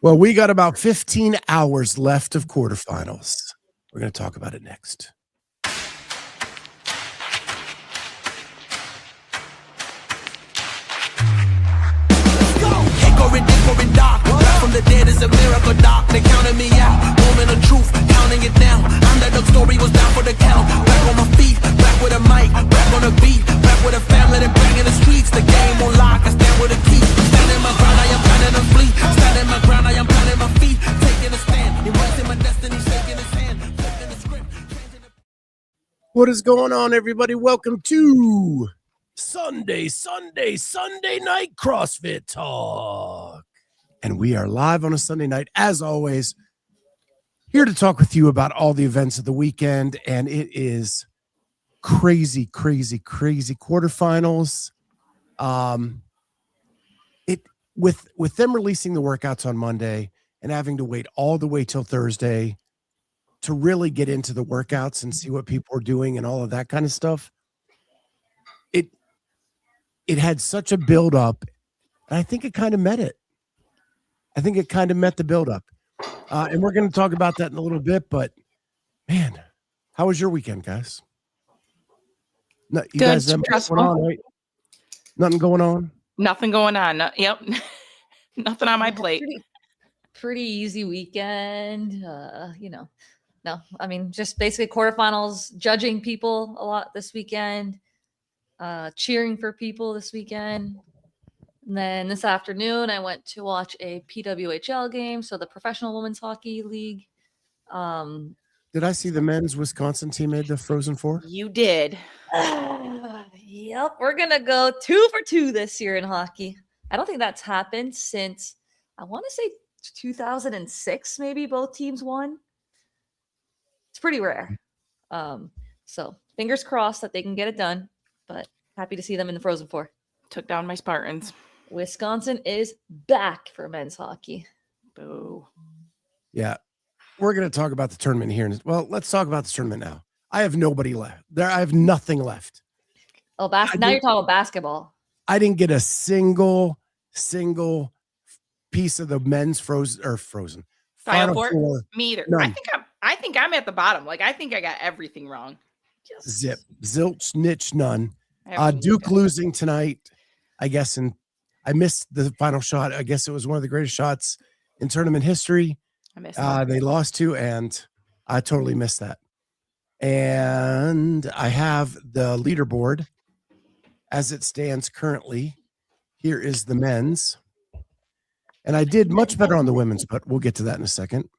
Well, we got about 15 hours left of quarterfinals. We're going to talk about it next. Dark. Back from the dead is a miracle, doc. They counted me out. Moment of truth, counting it down. Underdog story was down for the count. Back on my feet, back with a mic, back on the beat, back with a family that bang in the streets. The game on lock, I stand with a key. Standing my ground, I am planning to flee. Standing my ground, I am planting my feet. Taking a stand, embracing my destiny, shaking his hand, flipping the script. What is going on, everybody? Welcome to Sunday night CrossFit Talk. And we are live on a Sunday night, as always, here to talk with you about all the events of the weekend. And it is crazy quarterfinals. With them releasing the workouts on Monday and having to wait all the way till Thursday to really get into the workouts and see what people are doing and all of that kind of stuff. It had such a build up, and I think it kind of met it. I think it kind of met the build up. And we're going to talk about that in a little bit, but man, how was your weekend, guys? No, you Good, guys have stressful. going on, right? Nothing going on? Nothing going on. Yep. Nothing on my plate. Pretty easy weekend. No, I mean, just basically quarterfinals, judging people a lot this weekend, cheering for people this weekend. And then this afternoon, I went to watch a PWHL game, so the Professional Women's Hockey League. Did I see the men's Wisconsin team made the Frozen Four? You did. Yep, we're going to go 2 for 2 this year in hockey. I don't think that's happened since, I want to say 2006, maybe both teams won. It's pretty rare. So fingers crossed that they can get it done, but happy to see them in the Frozen Four. Took down my Spartans. Wisconsin is back for men's hockey. Boo. Yeah. We're going to talk about the tournament here. Well, let's talk about the tournament now. I have nobody left. I have nothing left. Oh, now you're talking about basketball. I didn't get a single piece of the men's frozen Final Four? Four. Me either. None. I think I'm at the bottom. Like, I think I got everything wrong. Zip, zilch, niche, none. Everything Duke good. losing tonight, I guess, and I missed the final shot. I guess it was one of the greatest shots in tournament history. I missed it. They lost to, and I totally missed that. And I have the leaderboard as it stands currently. Here is the men's. And I did much better on the women's, but we'll get to that in a second.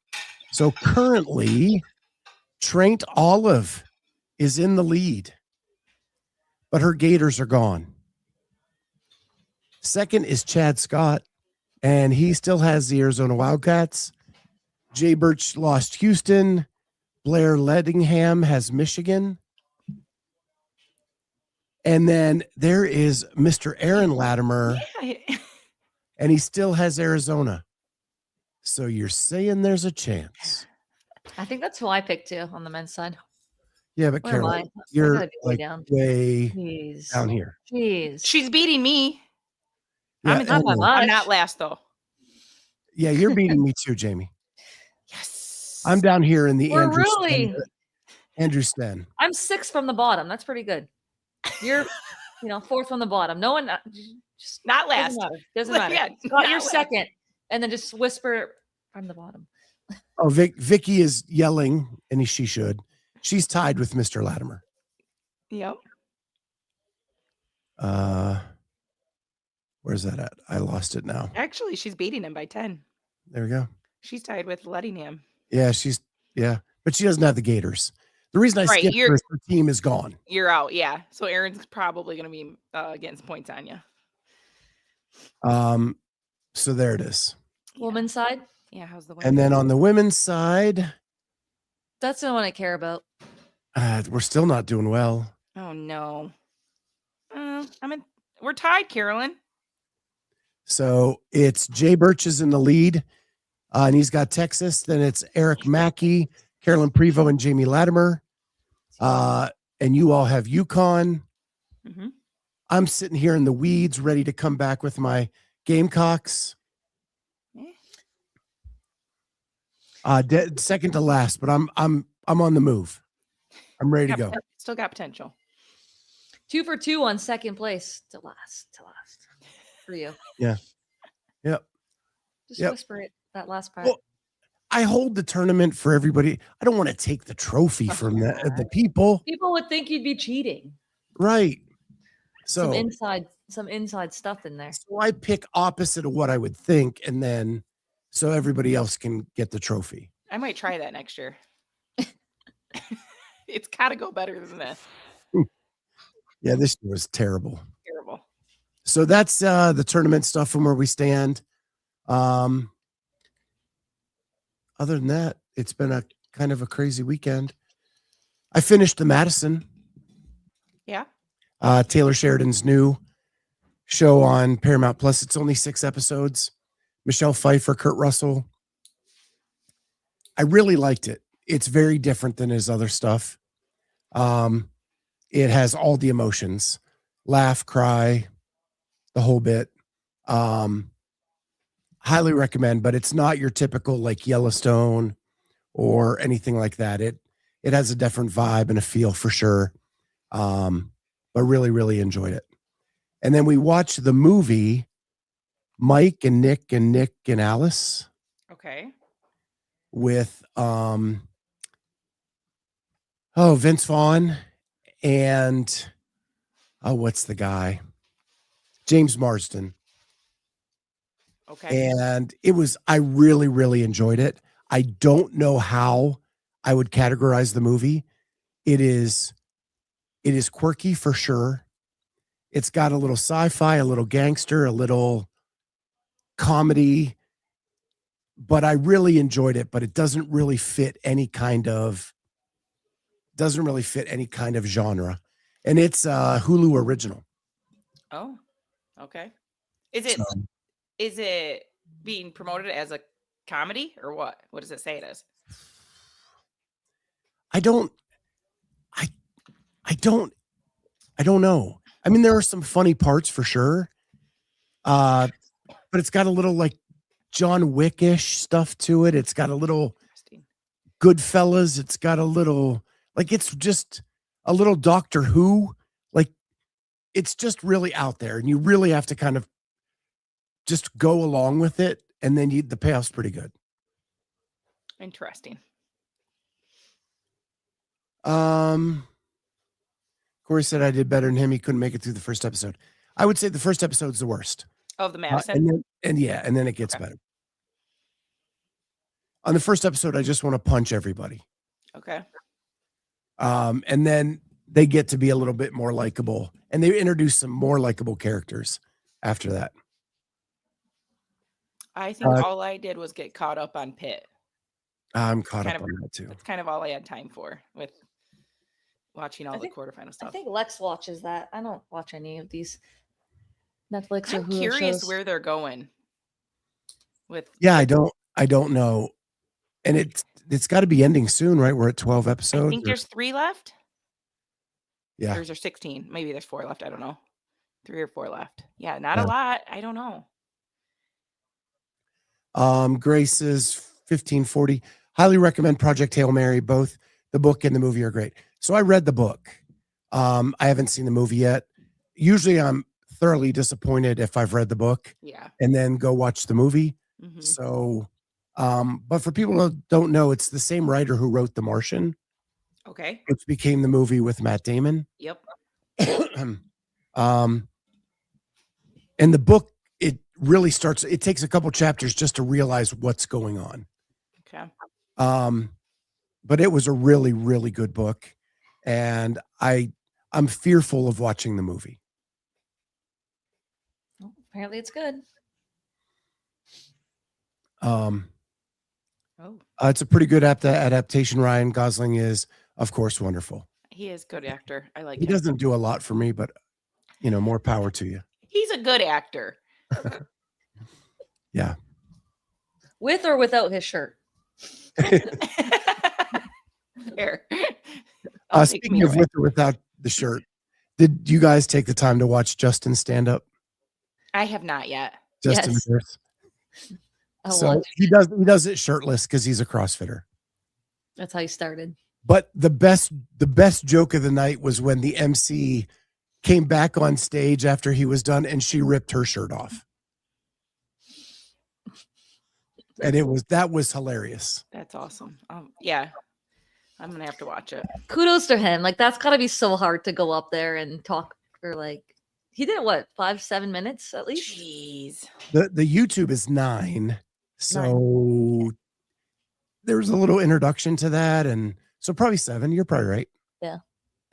So currently, Trent Olive is in the lead, but her Gators are gone. Second is Chad Scott, and he still has the Arizona Wildcats. Jay Birch lost Houston. Blair Ledingham has Michigan. And then there is Mr. Aaron Latimer, Yeah. and he still has Arizona. So you're saying there's a chance. I think that's who I picked too on the men's side. Yeah, but Where am Caroline, I? I you're gotta go like down. way Jeez. down here. Jeez. She's beating me. Yeah, I'm, in not by anyway. much. I'm not last, though. Yeah, you're beating me too, Jamie. Yes. I'm down here in the We're really. Andrew Sten. I'm 6 from the bottom. That's pretty good. You're, 4th from the bottom. No one, just Not last. doesn't matter. Yeah, Got not your last. second, and then just whisper from the bottom. Oh, Vicky is yelling, and she should. She's tied with Mr. Latimer. Yep. Where's that at? I lost it now. Actually, she's beating him by 10. There we go. She's tied with Ledingham. Yeah, but she doesn't have the Gators. The reason I Right, skipped her is her team is gone. You're out, yeah. So Aaron's probably going to be getting some points on you. So there it is. Women's side. Yeah, how's the And then on the women's side, That's the one I care about. we're still not doing well. Oh, no. We're tied, Carolyne. So it's Jay Birch is in the lead, and he's got Texas. Then it's Eric Mackey, Carolyne Prevost, and Jamie Latimer. And you all have UConn. Mm-hmm. I'm sitting here in the weeds, ready to come back with my Gamecocks. Second to last, but I'm on the move. I'm ready to go. Still got potential. 2 for 2 on second place to last for you. Yeah. Yep. Just Yep. whisper it, that last part. Well, I hold the tournament for everybody. I don't want to take the trophy from the people. People would think you'd be cheating. Right. So Some inside stuff in there. So I pick opposite of what I would think, and then so everybody else can get the trophy. I might try that next year. It's got to go better than this. Yeah, this year was terrible. Terrible. So that's the tournament stuff from where we stand. Other than that, it's been a kind of a crazy weekend. I finished the Madison. Yeah. Taylor Sheridan's new show on Paramount Plus. It's only 6 episodes. Michelle Pfeiffer, Kurt Russell. I really liked it. It's very different than his other stuff. It has all the emotions, laugh, cry, the whole bit. Highly recommend, but it's not your typical like Yellowstone or anything like that. It has a different vibe and a feel for sure. But really, really enjoyed it. And then we watched the movie Mike and Nick and Alice. Okay. With Vince Vaughn and what's the guy? James Marsden. Okay. And I really, really enjoyed it. I don't know how I would categorize the movie. It is quirky for sure. It's got a little sci-fi, a little gangster, a little comedy, but I really enjoyed it, but it doesn't really fit any kind of genre. And it's Hulu original. Oh, okay. Is it being promoted as a comedy or what? What does it say it is? I don't know. I mean, there are some funny parts for sure. But it's got a little like John Wick-ish stuff to it. It's got a little Goodfellas. It's got a little, like, it's just a little Doctor Who. Like, it's just really out there, and you really have to kind of just go along with it, and then the payoff's pretty good. Interesting. Corey said I did better than him. He couldn't make it through the first episode. I would say the first episode's the worst. Of the Madison? And then it gets better. On the first episode, I just want to punch everybody. Okay. And then they get to be a little bit more likable, and they introduce some more likable characters after that. I think all I did was get caught up on Pitt. I'm caught up on that too. That's kind of all I had time for with watching all the quarterfinal stuff. I think Lex watches that. I don't watch any of these Netflix or I'm Hulu curious shows. where they're going with. Yeah, I don't know. And it's got to be ending soon, right? We're at 12 episodes. I think there's 3 left. Yeah. There's 16. Maybe there's 4 left. I don't know. 3 or 4 left. Yeah, not a lot. I don't know. Grace is 1540. Highly recommend Project Hail Mary. Both the book and the movie are great. So I read the book. I haven't seen the movie yet. Usually I'm thoroughly disappointed if I've read the book and then go watch the movie. Mm-hmm. So, but for people who don't know, it's the same writer who wrote The Martian. Okay. Which became the movie with Matt Damon. Yep. And the book, it really starts, it takes a couple chapters just to realize what's going on. Okay. But it was a really, really good book. And I'm fearful of watching the movie. Well, apparently it's good. It's a pretty good adaptation. Ryan Gosling is, of course, wonderful. He is a good actor. I like him. He doesn't do a lot for me, but more power to you. He's a good actor. Yeah. With or without his shirt. Here. Speaking of with or without the shirt, did you guys take the time to watch Justin stand up? I have not yet. Justin Yes. Pierce. Oh, So well, he does it shirtless because he's a CrossFitter. that's how he started. But the best joke of the night was when the MC came back on stage after he was done and she ripped her shirt off. And that was hilarious. That's awesome. Yeah, I'm going to have to watch it. Kudos to him. Like, that's got to be so hard to go up there and talk for, like, he did what, 5-7 minutes at least? Jeez. The YouTube is 9. So there's a little introduction to that. And so probably 7. You're probably right. Yeah.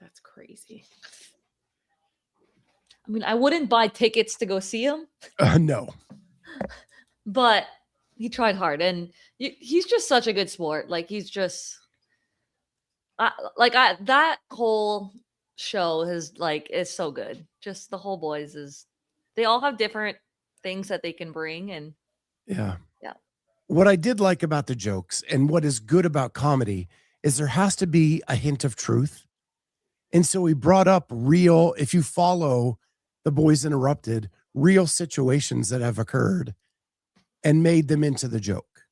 That's crazy. I mean, I wouldn't buy tickets to go see him, No. but he tried hard, and he's just such a good sport. Like, he's just that whole show is so good. Just the whole boys they all have different things that they can bring, and Yeah. Yeah. What I did like about the jokes and what is good about comedy is there has to be a hint of truth. And so we brought up real, if you follow the Boys Interrupted, real situations that have occurred and made them into the joke,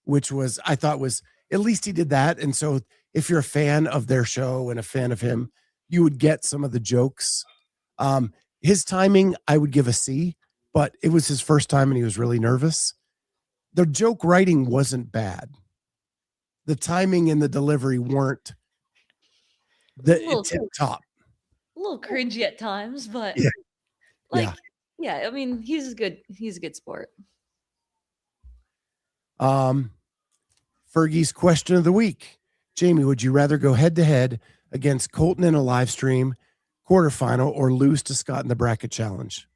which was, I thought was, at least he did that. And so if you're a fan of their show and a fan of him, you would get some of the jokes. His timing, I would give a C, but it was his first time and he was really nervous. The joke writing wasn't bad. The timing and the delivery weren't the tip top. a little cringy at times, but Yeah. I mean, he's a good sport. Fergie's question of the week. Jamie, would you rather go head to head against Colton in a live stream quarterfinal or lose to Scott in the bracket challenge?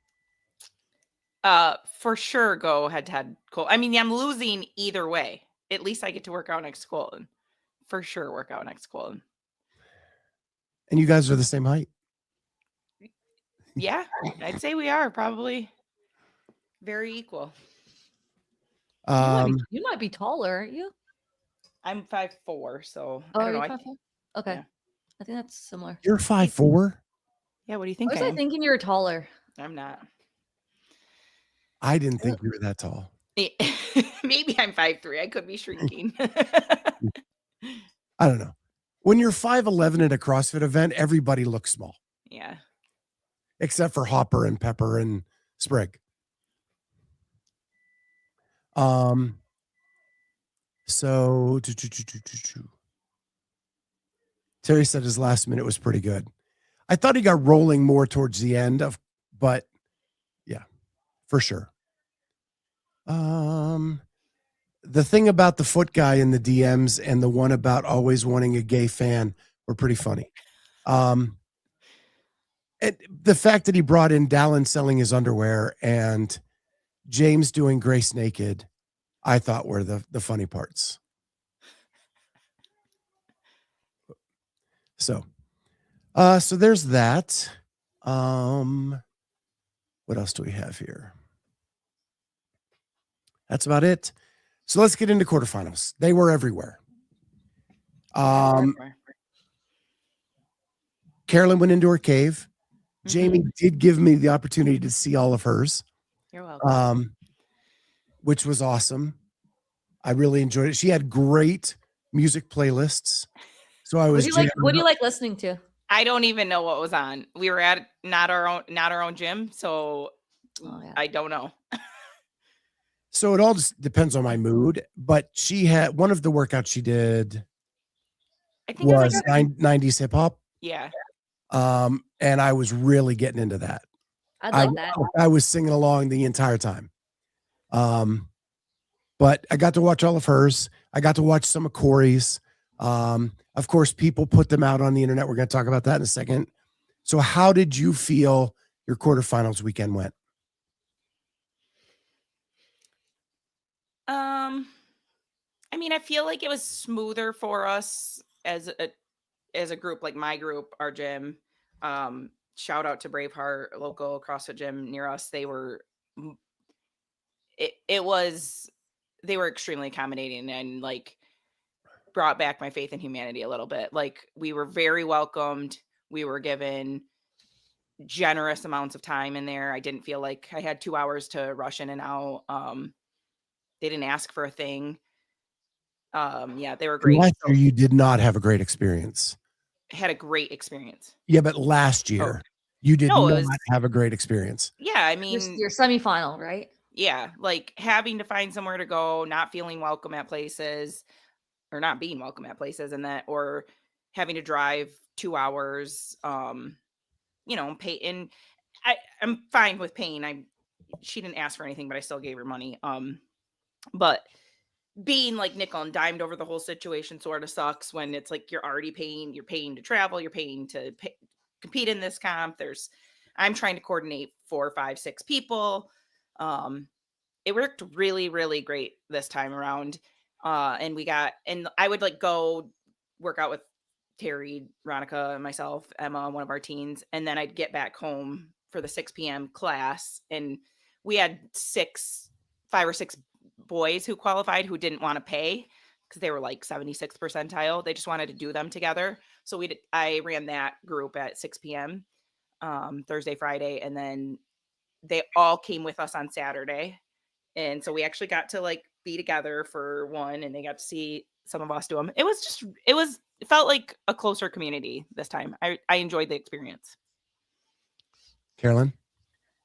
For sure, go head to head. Cool. I mean, I'm losing either way. At least I get to work out next to Colton. For sure, work out next to Colton. And you guys are the same height. Yeah, I'd say we are probably very equal. You might be taller, aren't you? I'm 5'4", so Oh, I don't know. are you 5'4"? Okay. Yeah. I think that's similar. You're 5'4"? Yeah, what do you think? Was I thinking you were taller? I'm not. I didn't think you were that tall. Maybe I'm 5'3". I could be shrinking. I don't know. When you're 5'11" at a CrossFit event, everybody looks small. Yeah. Except for Hopper and Pepper and Sprig. So Terry said his last minute was pretty good. I thought he got rolling more towards the end but yeah, for sure. The thing about the foot guy in the DMs and the one about always wanting a gay fan were pretty funny. And the fact that he brought in Dallin selling his underwear and James doing Grace naked, I thought were the funny parts. So there's that. What else do we have here? That's about it. So let's get into quarterfinals. They were everywhere. Carolyne went into her cave. Jamie did give me the opportunity to see all of hers. You're welcome. Which was awesome. I really enjoyed it. She had great music playlists. So I was. What do you like listening to? I don't even know what was on. We were at not our own gym, so I don't know. So it all just depends on my mood. But she had one of the workouts she did. I think was 90s hip hop. Yeah. And I was really getting into that. I love that. I was singing along the entire time. But I got to watch all of hers. I got to watch some of Corey's. Of course, people put them out on the internet. We're going to talk about that in a second. So how did you feel your quarterfinals weekend went? I mean, I feel like it was smoother for us as a group, like my group, our gym. Shout out to Braveheart, local CrossFit gym near us. They were extremely accommodating and like brought back my faith in humanity a little bit. Like we were very welcomed. We were given generous amounts of time in there. I didn't feel like I had 2 hours to rush in and out. They didn't ask for a thing. Yeah, they were And great. last So year you did not have a great experience. had a great experience. Yeah, but last year you did No, it not was have a great experience. yeah. I Your, mean, your semifinal, right? yeah, like having to find somewhere to go, not feeling welcome at places, or not being welcome at places, and that, or having to drive 2 hours. Pay. And I'm fine with paying. She didn't ask for anything, but I still gave her money. But being like nickel and dimed over the whole situation sort of sucks when it's like you're paying to travel, you're paying to compete in this comp. I'm trying to coordinate 4, 5, 6 people. It worked really, really great this time around. And I would like go work out with Terry, Ronica, myself, Emma, one of our teens, and then I'd get back home for the 6 p.m. class. And we had 5 or 6 boys who qualified who didn't want to pay because they were like 76th percentile. They just wanted to do them together. So I ran that group at 6 p.m. Thursday, Friday, and then they all came with us on Saturday. And so we actually got to like be together for one, and they got to see some of us do them. It felt like a closer community this time. I enjoyed the experience. Carolyne?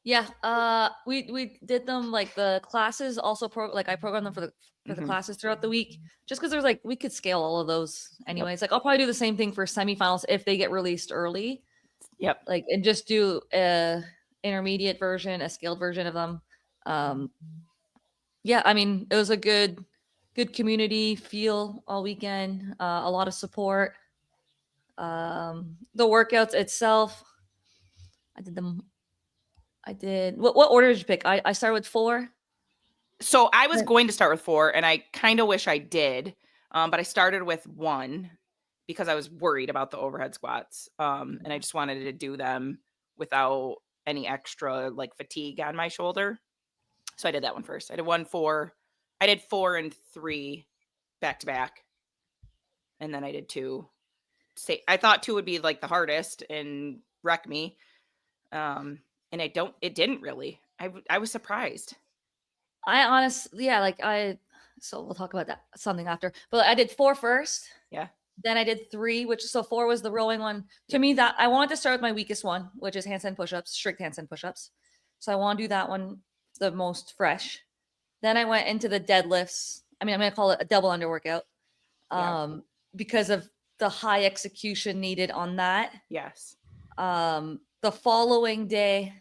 Yeah, we did them like the classes also I programmed them for the classes throughout the week, just because there's like we could scale all of those anyways. Like I'll probably do the same thing for semifinals if they get released early. Yep. Like and just do a intermediate version, a scaled version of them. Yeah, I mean it was a good community feel all weekend. A lot of support. The workouts itself, I did them. I did. What order did you pick? I started with 4. So I was going to start with 4, and I kind of wish I did, but I started with 1 because I was worried about the overhead squats, and I just wanted to do them without any extra like fatigue on my shoulder. So I did that one first. I did 1, 4. I did 4 and 3 back to back, and then I did 2. I thought 2 would be like the hardest and wreck me, and it didn't really. I was surprised. I honestly, yeah, so we'll talk about that something after. But I did 4 first. Yeah. Then I did 3, so 4 was the rowing one. To me, that I wanted to start with my weakest one, which is handstand push-ups, strict handstand push-ups. So I want to do that one the most fresh. Then I went into the deadlifts. I mean, I'm going to call it a double under workout because of the high execution needed on that. Yes. The following day,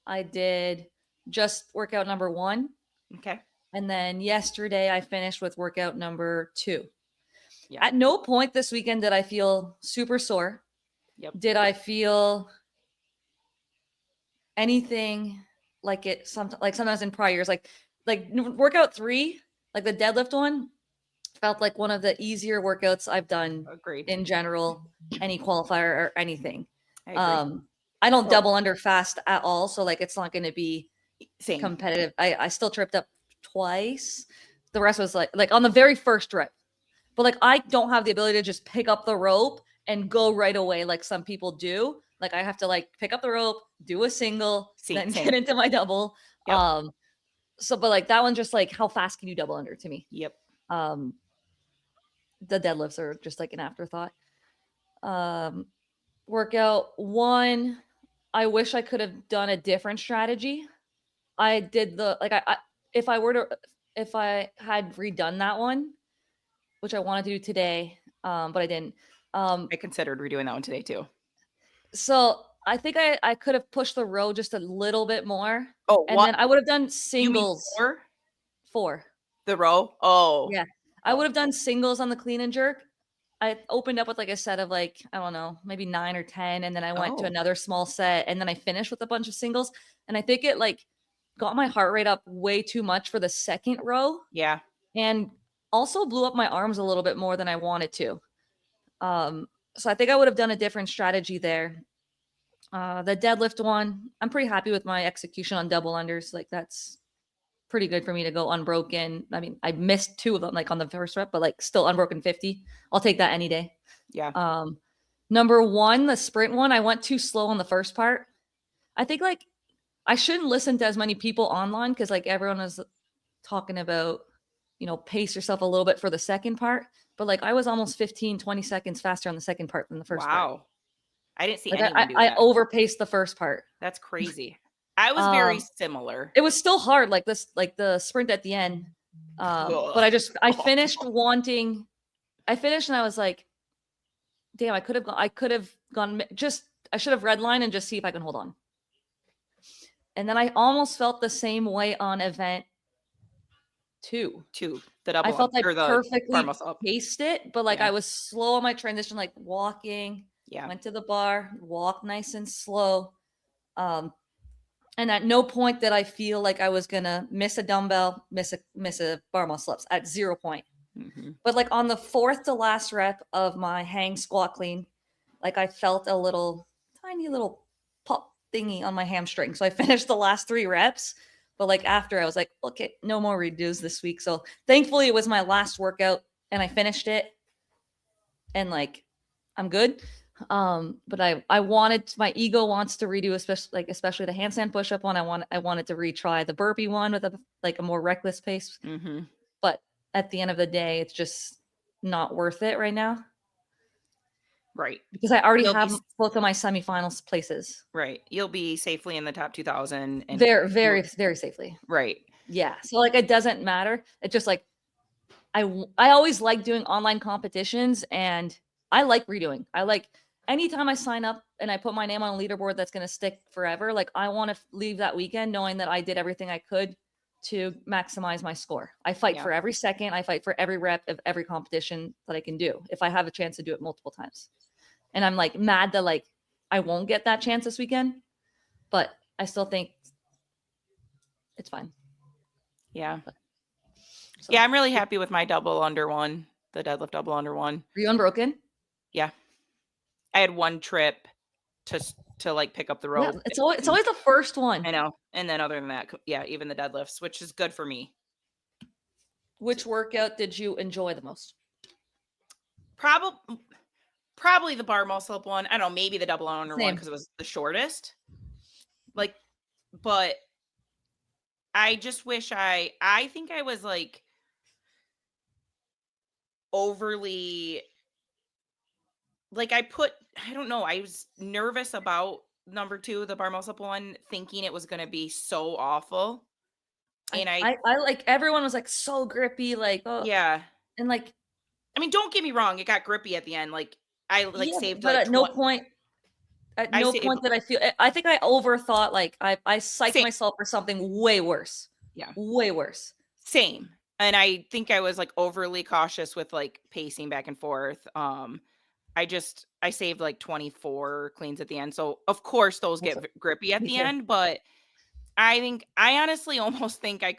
I did just workout number 1. Okay. And then yesterday, I finished with workout number 2. Yeah. At no point this weekend did I feel super sore. Yep. Did I feel anything like it? Sometimes in prior years, like workout 3, like the deadlift one, felt like one of the easier workouts I've done. Agreed. In general, any qualifier or anything. I agree. I don't double under fast at all, so like it's not going to be Same. competitive. I still tripped up twice. The rest was like on the very first rep. But like I don't have the ability to just pick up the rope and go right away like some people do. Like I have to like pick up the rope, do a single, then get into my double. Yep. But like that one, just like how fast can you double under to me? Yep. The deadlifts are just like an afterthought. Workout 1, I wish I could have done a different strategy. I did if I had redone that one, which I wanted to do today, but I didn't. I considered redoing that one today too. So I think I could have pushed the row just a little bit more. Oh, and then I would have done singles. You mean 4. The row? Oh. Yeah. I would have done singles on the clean and jerk. I opened up with like a set of like, I don't know, maybe 9 or 10. And then I went to another small set, and then I finished with a bunch of singles. And I think it like got my heart rate up way too much for the second row. Yeah. And also blew up my arms a little bit more than I wanted to. So I think I would have done a different strategy there. The deadlift one, I'm pretty happy with my execution on double unders. Like that's pretty good for me to go unbroken. I mean, I missed 2 of them like on the first rep, but like still unbroken 50. I'll take that any day. Yeah. Number 1, the sprint one, I went too slow on the first part. I think like I shouldn't listen to as many people online because like everyone is talking about pace yourself a little bit for the second part. But like I was almost 15, 20 seconds faster on the second part than the first part. Wow. I didn't see Like anyone do I that. overpaced the first part. That's crazy. I was very similar. It was still hard, like the sprint at the end. But I finished and I was like, damn, I could have gone I should have redlined and just see if I can hold on. And then I almost felt the same way on event 2. The double. I felt like perfectly muscle up. paced it, but like Yeah. I was slow on my transition, like walking. Yeah. Went to the bar, walked nice and slow. And at no point did I feel like I was gonna miss a dumbbell, miss a bar muscle ups at 0 point. Mm-hmm. But like on the 4th to last rep of my hang squat clean, like I felt a tiny little pop thingy on my hamstring. So I finished the last 3 reps. But like after I was like, okay, no more redos this week. So thankfully it was my last workout and I finished it. And like I'm good. But I wanted, my ego wants to redo, especially the handstand push-up one. I wanted to retry the burpee one with a more reckless pace. Mm-hmm. But at the end of the day, it's just not worth it right now. Right. Because I already have both of my semifinals places. Right. You'll be safely in the top 2000. And very, very, very safely. Right. Yeah. So like, it doesn't matter. It's just like, I always like doing online competitions and I like redoing. I like anytime I sign up and I put my name on a leaderboard that's going to stick forever. Like I want to leave that weekend knowing that I did everything I could to maximize my score. I fight for every second. I fight for every rep of every competition that I can do if I have a chance to do it multiple times. And I'm like mad that like I won't get that chance this weekend, but I still think it's fine. Yeah. So, yeah, I'm really happy with my double under one, the deadlift double under one. Were you unbroken? Yeah. I had one trip to like pick up the rope. Yeah, it's always the first one. I know. And then other than that, yeah, even the deadlifts, which is good for me. Which workout did you enjoy the most? Probably the bar muscle up one. I don't know, maybe the double under one because it was the shortest. Like, but I just wish I think I was like overly, like I don't know, I was nervous about number 2, the bar muscle up one, thinking it was going to be so awful. And I like everyone was like so grippy, like, oh yeah. And like, I mean, don't get me wrong, it got grippy at the end. Like I saved, but like, at no point did I feel. I think I overthought. Like I psyched myself for something way worse. Yeah, way worse. Same. And I think I was like overly cautious with like pacing back and forth. I saved like 24 cleans at the end, so of course those get grippy at the end. But I honestly almost think I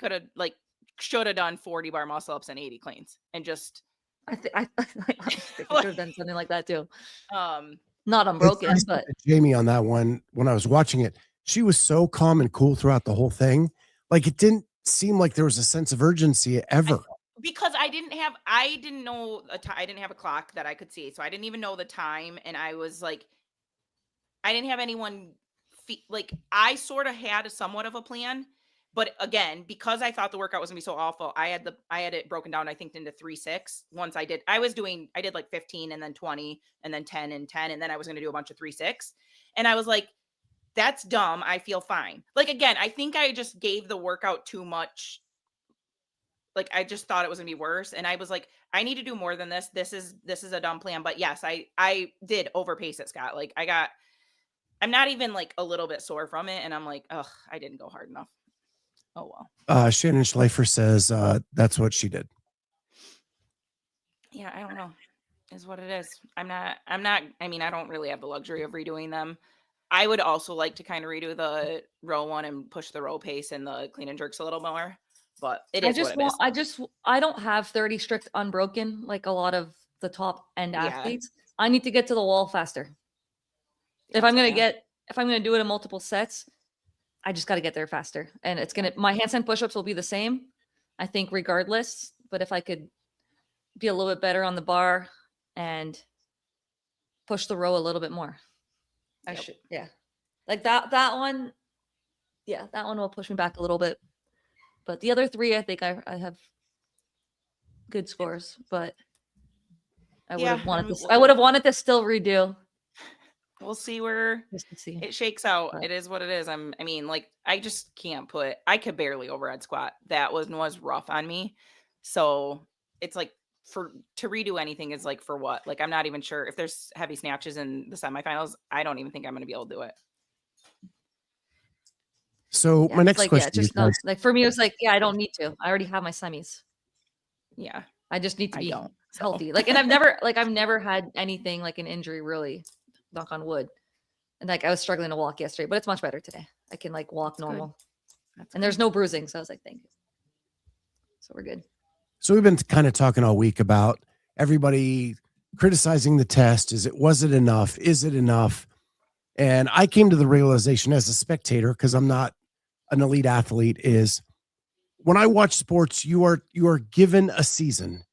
should have done 40 bar muscle ups and 80 cleans, and just. I think I should have done something like that too. Not unbroken, nice but Jamie on that one, when I was watching it, she was so calm and cool throughout the whole thing. Like it didn't seem like there was a sense of urgency ever. Because I didn't know I didn't have a clock that I could see, so I didn't even know the time, and I was like, I didn't have anyone. Like I sort of had somewhat of a plan. But again, because I thought the workout was gonna be so awful, I had it broken down, I think, into 3-6. Once I did like 15 and then 20 and then 10 and 10. And then I was gonna do a bunch of 3-6. And I was like, that's dumb. I feel fine. Like, again, I think I just gave the workout too much. Like, I just thought it was gonna be worse. And I was like, I need to do more than this. This is a dumb plan. But yes, I did overpace it, Scott. Like I'm not even like a little bit sore from it. And I'm like, ugh, I didn't go hard enough. Oh, well. Shannon Schleifer says that's what she did. Yeah, I don't know. Is what it is. I mean, I don't really have the luxury of redoing them. I would also like to kind of redo the row one and push the row pace and the clean and jerks a little more. But it is what it is. I don't have 30 strict unbroken like a lot of the top end athletes. I need to get to the wall faster. Yeah, if I'm gonna do it in multiple sets, I just got to get there faster. And my handstand push-ups will be the same, I think, regardless. But if I could be a little bit better on the bar and push the row a little bit more, I should. Yeah. Like that one. Yeah. That one will push me back a little bit. But the other 3, I think I have good scores, but I would Yeah, have wanted I mean, this. I would have wanted to still redo we'll see where just to see. it shakes out. But- It is what it is. I mean, like, I just can't I could barely overhead squat. That was rough on me. So it's like to redo anything is like for what? Like, I'm not even sure if there's heavy snatches in the semifinals. I don't even think I'm going to be able to do it. So Yeah, my it's next like, question, it's just you guys, not like for me. It was like, yeah, I don't need to. I already have my semis. Yeah. I just need to I be don't, so. healthy. Like, and I've never had anything like an injury, really, knock on wood. And like I was struggling to walk yesterday, but it's much better today. I can like walk That's good. normal, That's and there's no bruising. So I was like, thank you. So we're good. so we've been kind of talking all week about everybody criticizing the test. Was it enough? Is it enough? And I came to the realization as a spectator, because I'm not an elite athlete, is when I watch sports, you are given a season,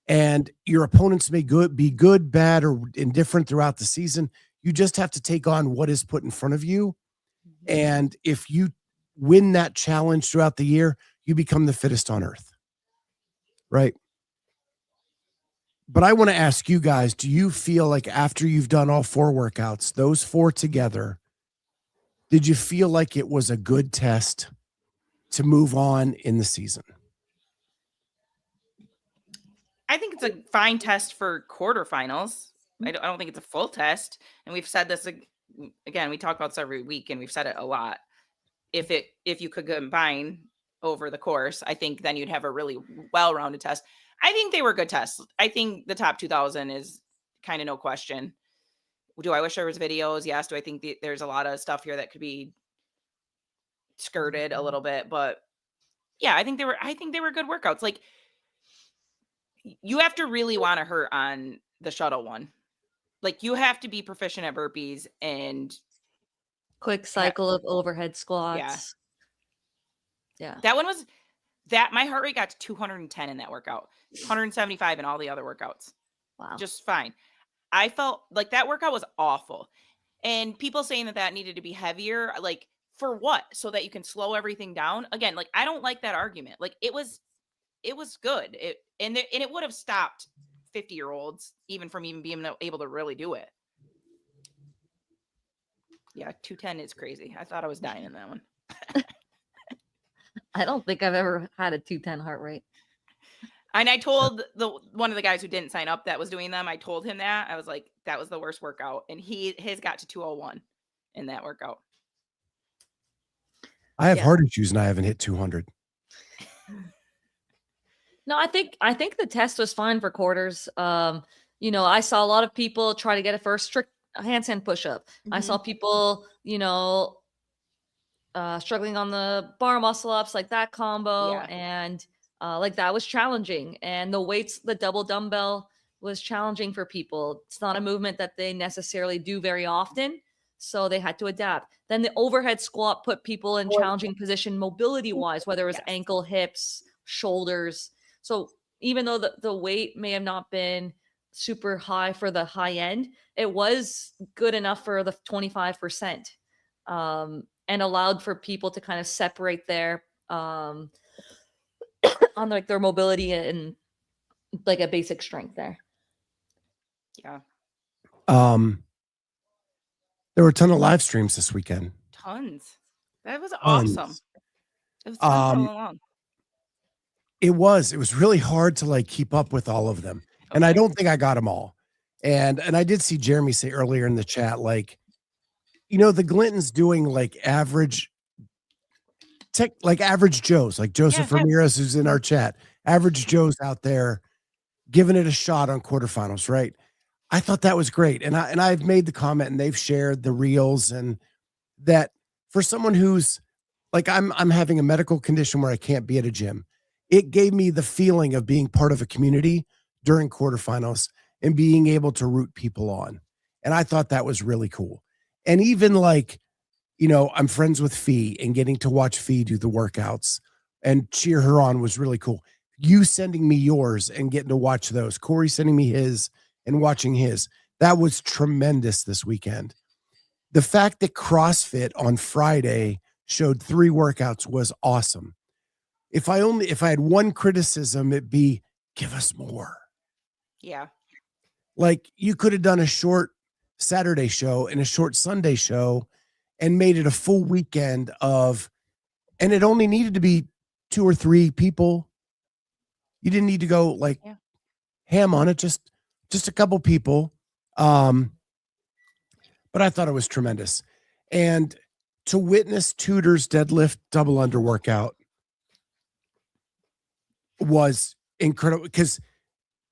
and your opponents may be good, bad, or indifferent throughout the season. You just have to take on what is put in front of you. And if you win that challenge throughout the year, you become the fittest on earth. Right. But I want to ask you guys, do you feel like after you've done all 4 workouts, those 4 together, did you feel like it was a good test to move on in the season? I think it's a fine test for quarterfinals. I don't think it's a full test. And we've said this again, we talk about this every week and we've said it a lot. If you could combine over the course, I think then you'd have a really well-rounded test. I think they were good tests. I think the top 2000 is kind of no question. Do I wish there was videos? Yes. Do I think there's a lot of stuff here that could be skirted a little bit? But yeah, I think they were good workouts. Like, you have to really want to hurt on the shuttle one. Like, you have to be proficient at burpees and Quick cycle of overhead squats. Yeah. That one was my heart rate got to 210 in that workout, 175 in all the other workouts. Wow. Just fine. I felt like that workout was awful. And people saying that needed to be heavier, like, for what? So that you can slow everything down? Again, like, I don't like that argument. Like, it was good. It would have stopped 50-year-olds even from even being able to really do it. Yeah, 210 is crazy. I thought I was dying in that one. I don't think I've ever had a 210 heart rate. And I told one of the guys who didn't sign up that was doing them, I told him that. I was like, that was the worst workout. And his got to 201 in that workout. I have heart issues and I haven't hit 200. No, I think the test was fine for quarters. I saw a lot of people try to get a first strict handstand push-up. I saw people, struggling on the bar muscle ups, like that combo. Yeah. And like that was challenging. And the weights, the double dumbbell was challenging for people. It's not a movement that they necessarily do very often. So they had to adapt. Then the overhead squat put people in challenging position mobility-wise, whether it was ankle, hips, shoulders. So even though the weight may have not been super high for the high end, it was good enough for the 25%, and allowed for people to kind of separate their on like their mobility and like a basic strength there. Yeah. There were a ton of live streams this weekend. Tons. That was awesome. It was fun all along. It was really hard to like keep up with all of them. Okay. And I don't think I got them all. And I did see Jeremy say earlier in the chat, like, the Glinton's doing like average Joes, like Joseph Ramirez, who's in our chat, average Joes out there giving it a shot on quarterfinals. Right. I thought that was great. And I've made the comment and they've shared the reels, and that for someone who's like, I'm having a medical condition where I can't be at a gym. It gave me the feeling of being part of a community during quarterfinals and being able to root people on. And I thought that was really cool. And even like, I'm friends with Fee, and getting to watch Fee do the workouts and cheer her on was really cool. You sending me yours and getting to watch those, Corey sending me his and watching his, that was tremendous this weekend. The fact that CrossFit on Friday showed 3 workouts was awesome. If I had one criticism, it'd be give us more. Yeah. Like you could have done a short Saturday show and a short Sunday show and made it a full weekend of, and it only needed to be 2 or 3 people. You didn't need to go like ham on it, just a couple people. But I thought it was tremendous. And to witness Tudor's deadlift double under workout was incredible, because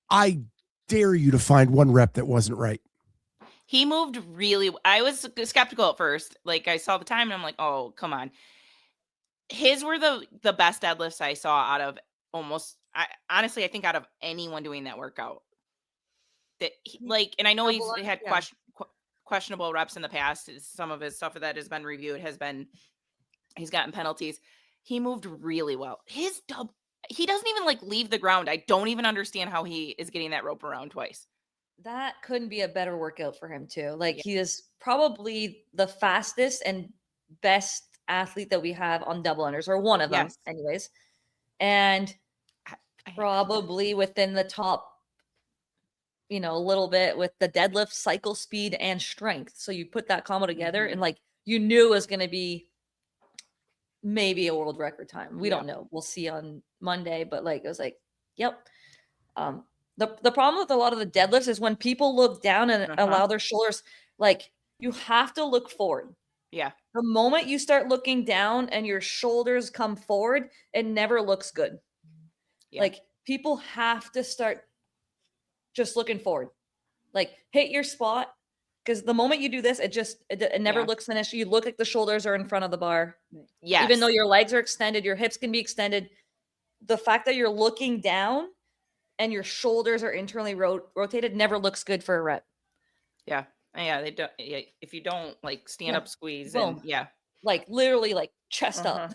I dare you to find one rep that wasn't right. He moved really. I was skeptical at first. Like I saw the time and I'm like, oh, come on. His were the best deadlifts I saw out of honestly, I think out of anyone doing that workout. That like, and I know he's had questionable reps in the past. Some of his stuff that has been reviewed he's gotten penalties. He moved really well. He doesn't even like leave the ground. I don't even understand how he is getting that rope around twice. That couldn't be a better workout for him too. Like he is probably the fastest and best athlete that we have on double unders, or one of them anyways. And probably within the top, a little bit with the deadlift, cycle speed, and strength. So you put that combo together and like you knew it was going to be maybe a world record time. We don't know. We'll see on Monday, but like it was like, yep. The problem with a lot of the deadlifts is when people look down and allow their shoulders, like you have to look forward. Yeah. The moment you start looking down and your shoulders come forward, it never looks good. Yeah. Like people have to start just looking forward. Like hit your spot, because the moment you do this, it never looks finished. You look like the shoulders are in front of the bar. Yes. Even though your legs are extended, your hips can be extended. The fact that you're looking down and your shoulders are internally rotated never looks good for a rep. Yeah. Yeah. They don't. Yeah, if you don't like stand up, squeeze, boom. and like literally like chest up.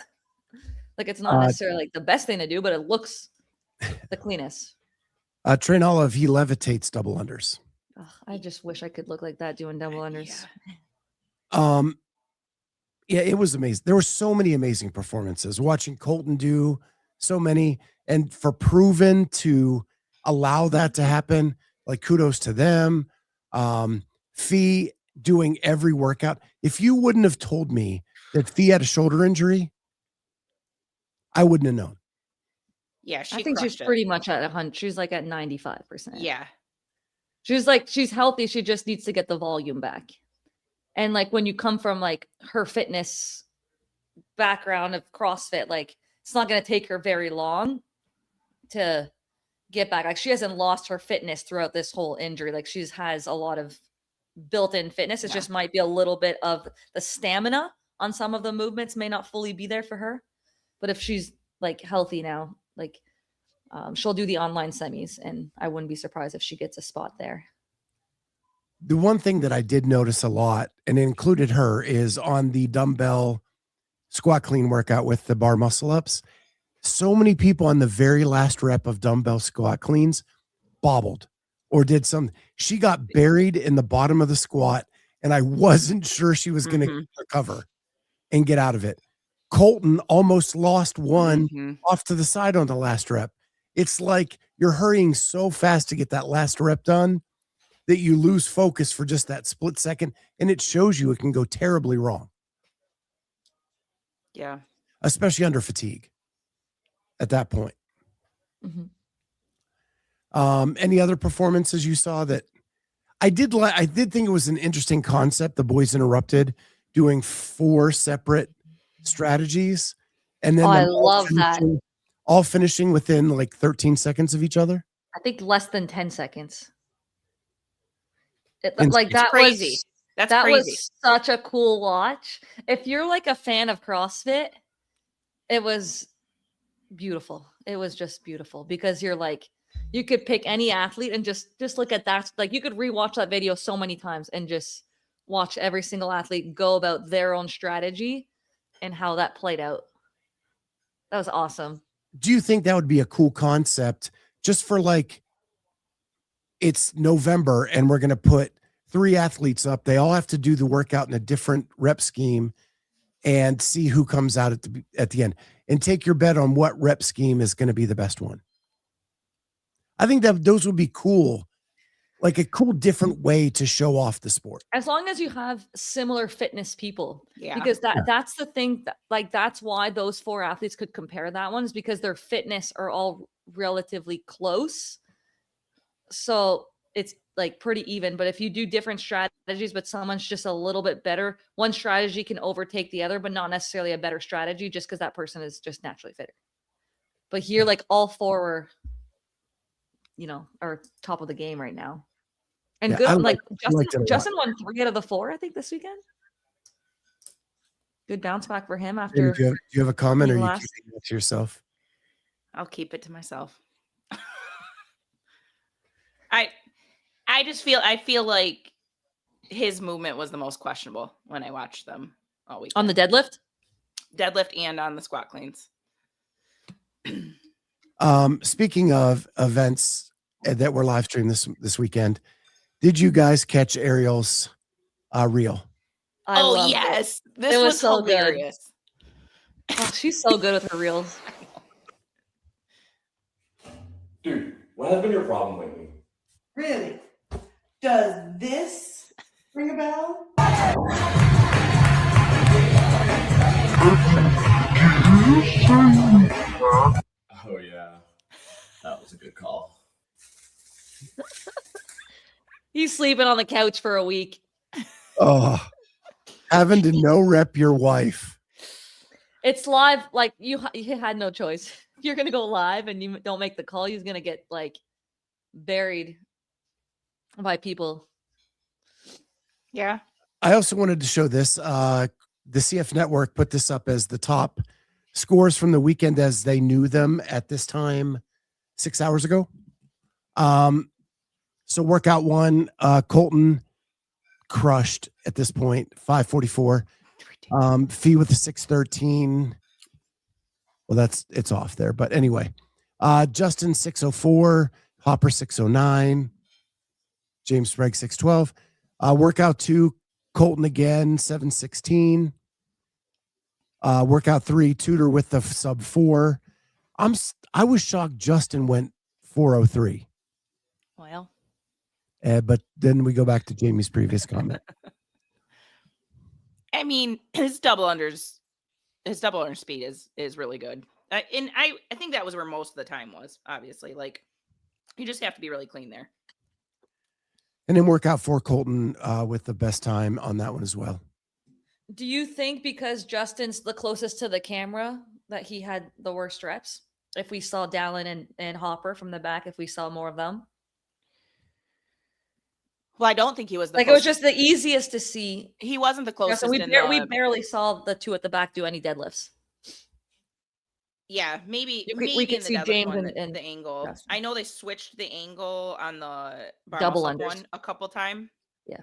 Like it's not necessarily like the best thing to do, but it looks the cleanest. Train Olive, he levitates double unders. I just wish I could look like that doing double unders. Yeah, it was amazing. There were so many amazing performances. Watching Colton do so many, and for Proven to allow that to happen, like kudos to them. Fee doing every workout. If you wouldn't have told me that Fee had a shoulder injury, I wouldn't have known. Yeah, I think she's pretty much at 100. She's like at 95%. Yeah. She's healthy. She just needs to get the volume back. And like when you come from like her fitness background of CrossFit, like it's not going to take her very long to get back. Like she hasn't lost her fitness throughout this whole injury. Like she has a lot of built-in fitness. It just might be a little bit of the stamina on some of the movements may not fully be there for her. But if she's like healthy now, like she'll do the online semis, and I wouldn't be surprised if she gets a spot there. The one thing that I did notice a lot, and it included her, is on the dumbbell squat clean workout with the bar muscle ups. So many people on the very last rep of dumbbell squat cleans bobbled or did something. She got buried in the bottom of the squat, and I wasn't sure she was going to recover and get out of it. Colton almost lost one off to the side on the last rep. It's like you're hurrying so fast to get that last rep done that you lose focus for just that split second, and it shows you it can go terribly wrong. Yeah. Especially under fatigue at that point. Any other performances you saw that I did think it was an interesting concept, the Boys Interrupted doing 4 separate strategies, and then I love that. All finishing within like 13 seconds of each other. I think less than 10 seconds. It's that crazy. That crazy. Was such a cool watch. If you're like a fan of CrossFit, it was beautiful. It was just beautiful because you're like, you could pick any athlete and just look at that. Like you could rewatch that video so many times and just watch every single athlete go about their own strategy and how that played out. That was awesome. Do you think that would be a cool concept just for like, it's November and we're going to put 3 athletes up. They all have to do the workout in a different rep scheme and see who comes out at the end, and take your bet on what rep scheme is going to be the best one. I think that those would be cool, like a cool different way to show off the sport. As long as you have similar fitness people. Yeah. Because that's the thing that, like, that's why those 4 athletes could compare that one, is because their fitness are all relatively close. So it's like pretty even. But if you do different strategies, but someone's just a little bit better, one strategy can overtake the other, but not necessarily a better strategy just because that person is just naturally fitter. But here, like, all 4 were, are top of the game right now. And Yeah, good, I like liked it a lot. Justin won 3 out of the 4, I think, this weekend. Good bounce back for him Jamie, after. do you have a comment, or are being you last. keeping it to yourself? I'll keep it to myself. I feel like his movement was the most questionable when I watched them all week. On the deadlift? Deadlift and on the squat cleans. Speaking of events that were live streamed this weekend, did you guys catch Ariel's reel? I loved it. Yes. This It was was so good. hilarious. Oh, she's so good with her reels. Dude, what has been your problem lately? Really? Does this ring a bell? Oh yeah, that was a good call. He's sleeping on the couch for a week. Oh, having to no rep your wife. It's live. Like, you had no choice. If you're gonna go live and you don't make the call, he's gonna get like buried by people. Yeah. I also wanted to show this. The CF Network put this up as the top scores from the weekend as they knew them at this time 6 hours ago. So workout 1, Colton crushed at this point, 544. Fee with the 613. Well, it's off there, but anyway. Justin 604, Hopper 609, James Sprague 612. Workout 2, Colton again 716. Workout 3, Tudor with the sub 4. I was shocked Justin went 403. Well, But then we go back to Jamie's previous comment. I mean, his double under speed is really good. And I think that was where most of the time was, obviously. Like, you just have to be really clean there. And then workout 4, Colton with the best time on that one as well. do you think because Justin's the closest to the camera that he had the worst reps? If we saw Dallin and Hopper from the back, if we saw more of them? Well, I don't think he was the Like, it was closest. just the easiest to see. He wasn't the closest. So we in the- barely saw the 2 at the back do any deadlifts. Yeah, maybe We could in the see deadlift James one, and the angle. Justin. I know they switched the angle on the bar Double muscle unders. one a couple times. Yeah.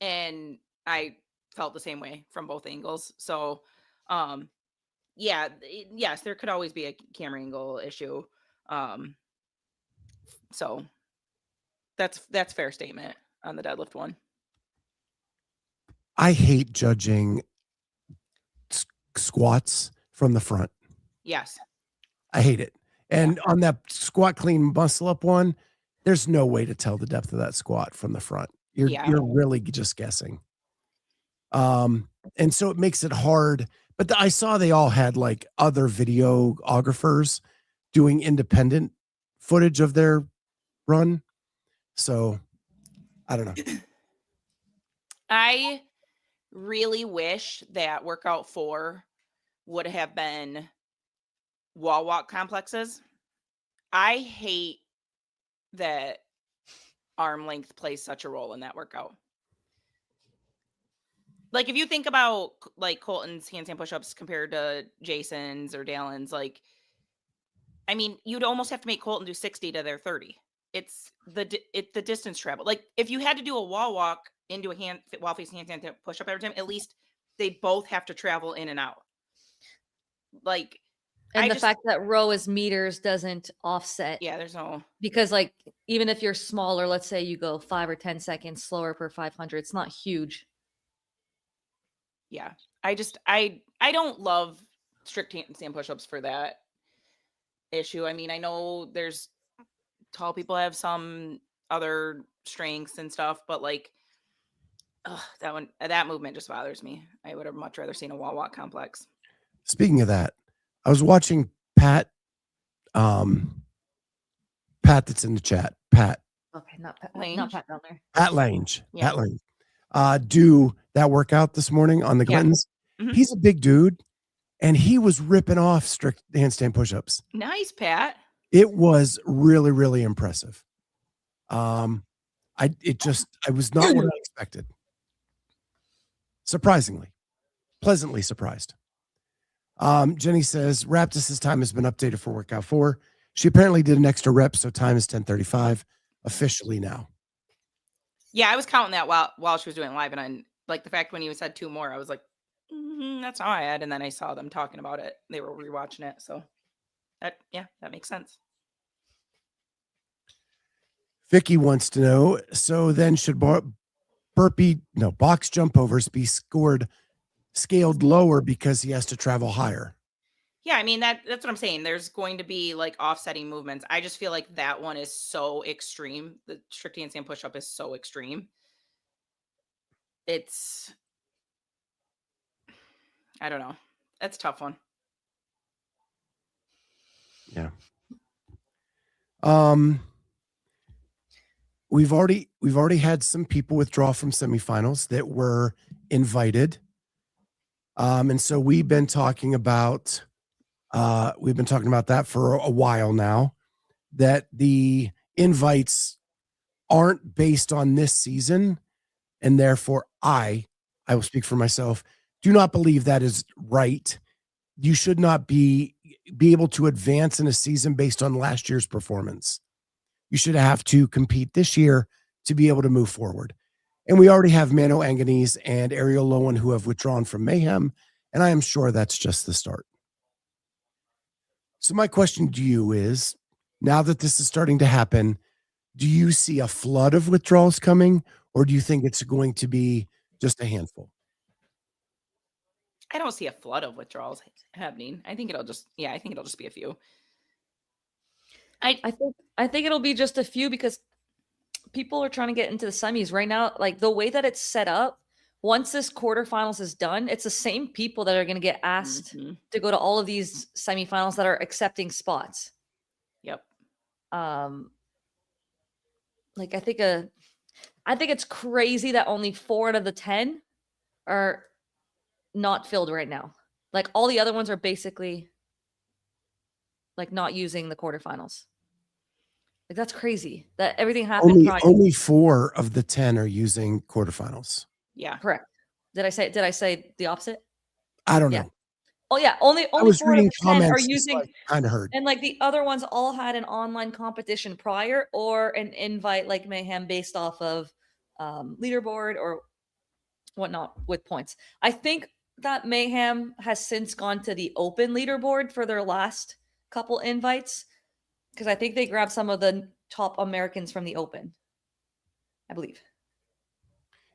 And I felt the same way from both angles. So, yes, there could always be a camera angle issue. So that's fair statement on the deadlift one. I hate judging squats from the front. Yes. I hate it. And on that squat clean muscle up one, there's no way to tell the depth of that squat from the front. You're really just guessing. And so it makes it hard. But I saw they all had like other videographers doing independent footage of their run. So I don't know. I really wish that workout 4 would have been wall walk complexes. I hate that arm length plays such a role in that workout. Like, if you think about like Colton's handstand push-ups compared to Jason's or Dallin's, like, I mean, you'd almost have to make Colton do 60 to their 30. It's the distance travel. Like, if you had to do a wall walk into a wall facing handstand push-up every time, at least they both have to travel in and out. Like, And the fact that row is meters doesn't offset. Yeah, there's no. Because, like, even if you're smaller, let's say you go 5 or 10 seconds slower per 500, it's not huge. Yeah, I don't love strict handstand push-ups for that issue. I mean, I know there's tall people have some other strengths and stuff, but like, that movement just bothers me. I would have much rather seen a wall walk complex. Speaking of that, I was watching Pat that's in the chat. Pat Okay, not Lange? Pat down there. Pat Lange. Yeah. Pat Lange. Do that workout this morning on the Yeah. Clintons. Mhm. He's a big dude, and he was ripping off strict handstand push-ups. Nice, Pat. It was really, really impressive. I was not what I expected. Surprisingly, pleasantly surprised. Jenny says Raptus's time has been updated for workout 4. She apparently did an extra rep, so time is 10:35 officially now. Yeah, I was counting that while she was doing it live, and I like the fact when you said 2 more, I was like, that's how I had, and then I saw them talking about it. They were rewatching it, so that makes sense. Vicky wants to know, so then should box jump overs be scaled lower because he has to travel higher? Yeah, I mean that's what I'm saying. There's going to be like offsetting movements. I just feel like that one is so extreme. The strict handstand push-up is so extreme. I don't know. That's a tough one. Yeah. We've already had some people withdraw from semifinals that were invited. And so we've been talking about that for a while now, that the invites aren't based on this season, and therefore I will speak for myself, do not believe that is right. You should not be able to advance in a season based on last year's performance. You should have to compete this year to be able to move forward. And we already have Mano Anganese and Ariel Lowen who have withdrawn from Mayhem, and I am sure that's just the start. So my question to you is, now that this is starting to happen, do you see a flood of withdrawals coming, or do you think it's going to be just a handful? I don't see a flood of withdrawals happening. I think it'll just be a few. I think it'll be just a few because people are trying to get into the semis right now. Like the way that it's set up, once this quarterfinals is done, it's the same people that are going to get asked to go to all of these semifinals that are accepting spots. Yep. Like I think it's crazy that only 4 out of the 10 are not filled right now. Like all the other ones are basically like not using the quarterfinals. Like that's crazy that everything happened. Only 4 of the 10 are using quarterfinals. Yeah. Correct. Did I say the opposite? I don't Yeah. know. Oh yeah, only I was 4 out of reading the 10 are comments, using, kind of heard. and like the other ones all had an online competition prior or an invite like Mayhem based off of leaderboard or whatnot with points. I think that Mayhem has since gone to the open leaderboard for their last couple invites because I think they grabbed some of the top Americans from the open, I believe.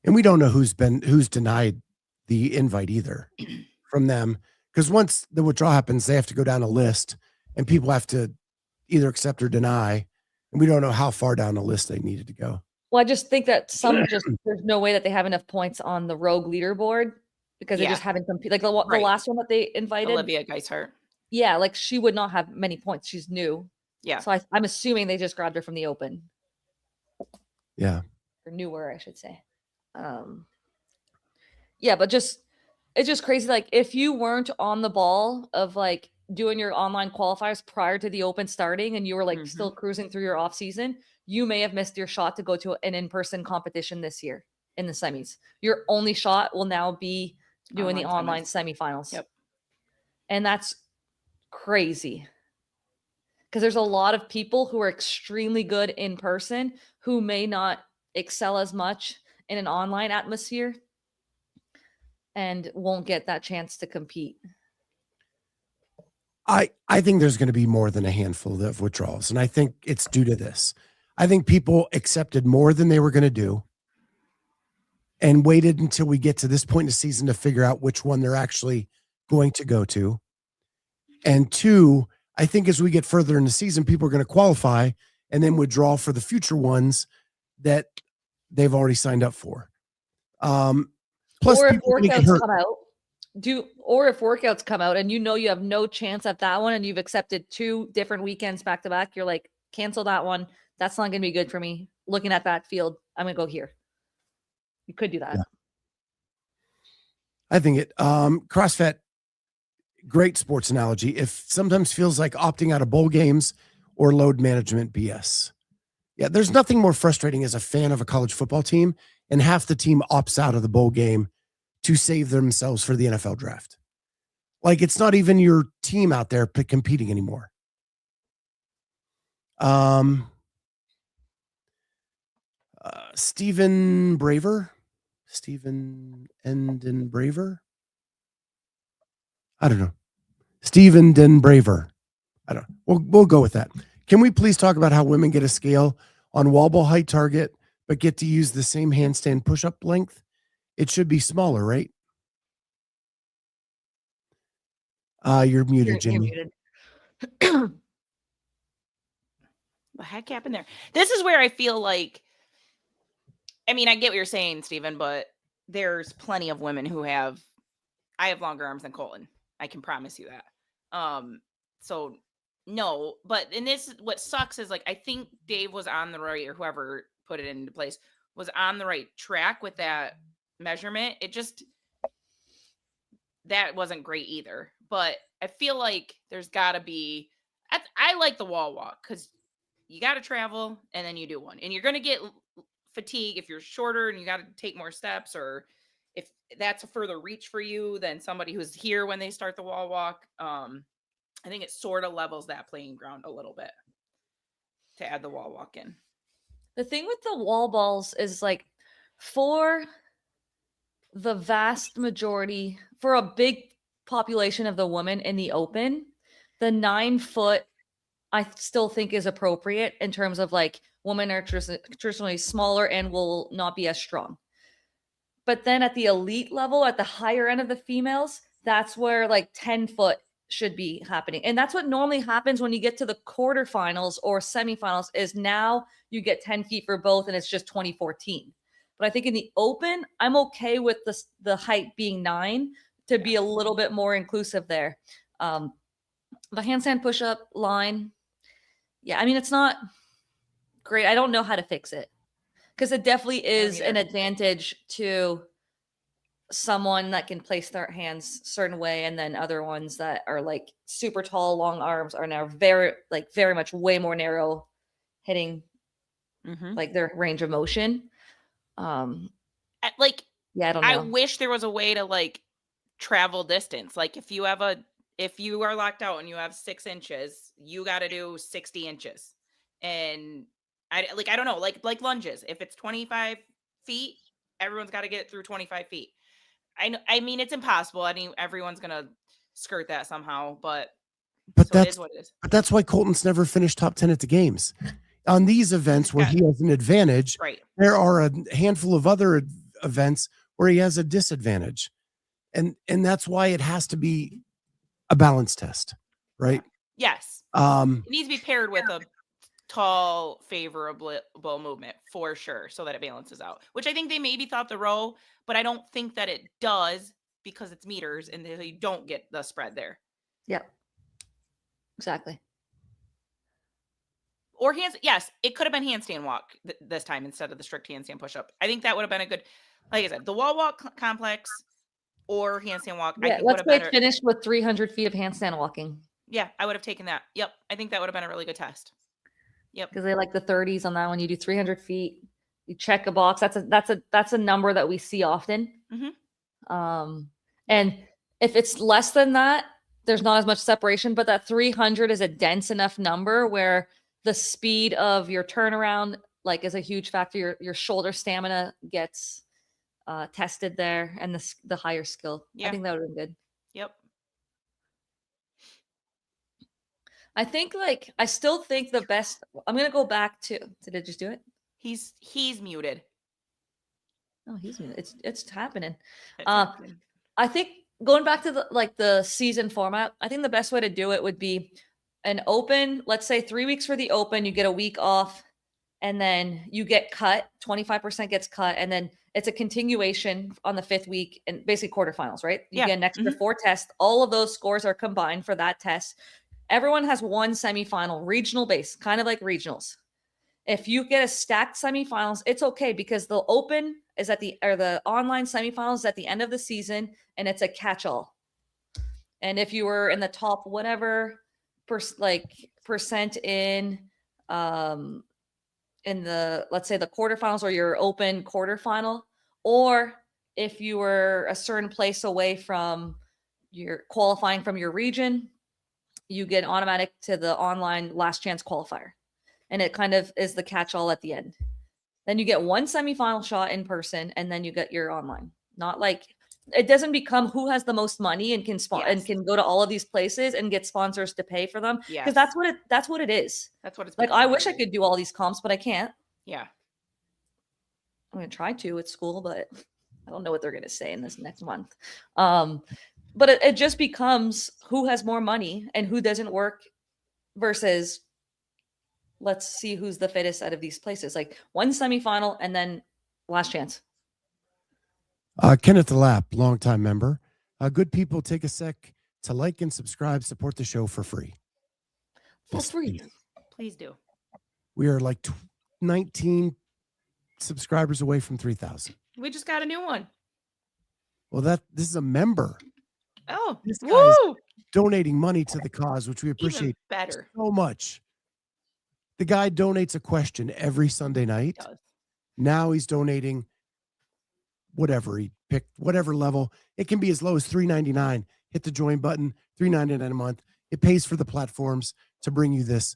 And we don't know who's denied the invite either from them, because once the withdrawal happens, they have to go down a list and people have to either accept or deny. And we don't know how far down the list they needed to go. Well, I just think that there's no way that they have enough points on the Rogue leaderboard because they just haven't competed. Like the last one that they invited, Olivia Geishart. Yeah, like she would not have many points. She's new. Yeah. So I'm assuming they just grabbed her from the open. Yeah. Or newer, I should say. Yeah, but it's just crazy. Like if you weren't on the ball of like doing your online qualifiers prior to the open starting and you were like still cruising through your off season, you may have missed your shot to go to an in-person competition this year in the semis. Your only shot will now be doing the online semifinals. Yep. And that's crazy. Because there's a lot of people who are extremely good in person who may not excel as much in an online atmosphere and won't get that chance to compete. I think there's going to be more than a handful of withdrawals. And I think it's due to this. I think people accepted more than they were going to do and waited until we get to this point in the season to figure out which one they're actually going to go to. And 2, I think as we get further in the season, people are going to qualify and then withdraw for the future ones that they've already signed up for. Plus, or if people can get workouts hurt. come out, or if workouts come out and you have no chance at that one and you've accepted 2 different weekends back to back, you're like, cancel that one. That's not going to be good for me. Looking at that field, I'm going to go here. You could do that. Yeah. I think CrossFit, great sports analogy. If sometimes feels like opting out of bowl games or load management BS. Yeah, there's nothing more frustrating as a fan of a college football team and half the team opts out of the bowl game to save themselves for the NFL draft. Like, it's not even your team out there competing anymore. Stephen Enden Braver. I don't know. Stephen Den Braver. I don't know. We'll go with that. Can we please talk about how women get a scale on wall ball height target, but get to use the same handstand push-up length? It should be smaller, right? You're muted, Jamie. The heck happened there? This is where I feel like, I mean, I get what you're saying, Stephen, but there's plenty of women who I have longer arms than Colton. I can promise you that. So no, but what sucks is, like, I think Dave was on the right, or whoever put it into place was on the right track with that measurement. That wasn't great either, but I feel like there's gotta be, I like the wall walk because you got to travel and then you do one, and you're going to get fatigue if you're shorter and you got to take more steps, or if that's a further reach for you than somebody who's here when they start the wall walk. I think it sort of levels that playing ground a little bit to add the wall walk in. The thing with the wall balls is, like, for the vast majority, for a big population of the women in the open, the 9 foot I still think is appropriate in terms of, like, women are traditionally smaller and will not be as strong. But then at the elite level, at the higher end of the females, that's where, like, 10 foot should be happening. And that's what normally happens when you get to the quarterfinals or semifinals, is now you get 10 feet for both and it's just 2014. But I think in the open, I'm okay with the height being 9 to be a little bit more inclusive there. The handstand push-up line, yeah, I mean, it's not great. I don't know how to fix it, because it definitely is an advantage to someone that can place their hands a certain way, and then other ones that are, like, super tall, long arms are now very much way more narrow, hitting like their range of motion. Like, yeah, I don't know. I wish there was a way to, like, travel distance. Like, if you are locked out and you have 6 inches, you got to do 60 inches. And I don't know, like lunges. If it's 25 feet, everyone's got to get through 25 feet. I mean, it's impossible. I mean, everyone's going to skirt that somehow, but so it is what it is. But that's why Colton's never finished top 10 at the games. On these events where he has an advantage, right, there are a handful of other events where he has a disadvantage. And that's why it has to be a balance test, right? Yes. It needs to be paired with a tall, favorable movement for sure, so that it balances out, which I think they maybe thought the row, but I don't think that it does, because it's meters and you don't get the spread there. Yep. Exactly. Or yes, it could have been handstand walk this time instead of the strict handstand push-up. I think that would have been a good, like I said, the wall walk complex or handstand walk. Yeah, I think let's say finish with 300 feet of handstand walking. Yeah, I would have taken that. Yep. I think that would have been a really good test. Yep. Because they like the 30s on that one. You do 300 feet, you check a box. That's a number that we see often. And if it's less than that, there's not as much separation, but that 300 is a dense enough number where the speed of your turnaround, like, is a huge factor. Your shoulder stamina gets tested there, and the higher skill. Yeah. I think that would have been good. Yep. I think, like, I still think the best, I'm going to go back to, did it just do it? He's muted. Oh, he's muted. It's happening. It's happening. I think going back to the season format, I think the best way to do it would be an open, let's say 3 weeks for the open, you get a week off, and then you get cut, 25% gets cut, and then it's a continuation on the 5th week and basically quarterfinals, right? You Yeah. get an extra 4 tests. All of those scores are combined for that test. Everyone has one semifinal, regional base, kind of like regionals. If you get a stacked semifinals, it's okay because the open is the online semifinals at the end of the season, and it's a catch-all. And if you were in the top whatever percent in the, let's say, the quarterfinals or your open quarterfinal, or if you were a certain place away from your qualifying from your region, you get automatic to the online last chance qualifier. And it kind of is the catch-all at the end. Then you get one semifinal shot in person, and then you get your online. Not like it doesn't become who has the most money and can and can go to all of these places and get sponsors to pay for them. Because Yes. that's what it is. That's what it's Like, I wish I could do all these comps, but I can't. Yeah. I'm gonna try to at school, but I don't know what they're gonna say in this next month. But it just becomes who has more money and who doesn't work versus let's see who's the fittest out of these places. Like one semifinal and then last chance. Kenneth the Lap, longtime member. Good people, take a sec to like and subscribe, support the show for free. For free. Please. Please do. We are like 19 subscribers away from 3,000. We just got a new one. Well, this is a member. Oh, This guy is woo! donating money to the cause, which we appreciate Even better. so much. The guy donates a question every Sunday night. Does. Now he's donating whatever he picked, whatever level. It can be as low as $3.99. Hit the join button, $3.99 a month. It pays for the platforms to bring you this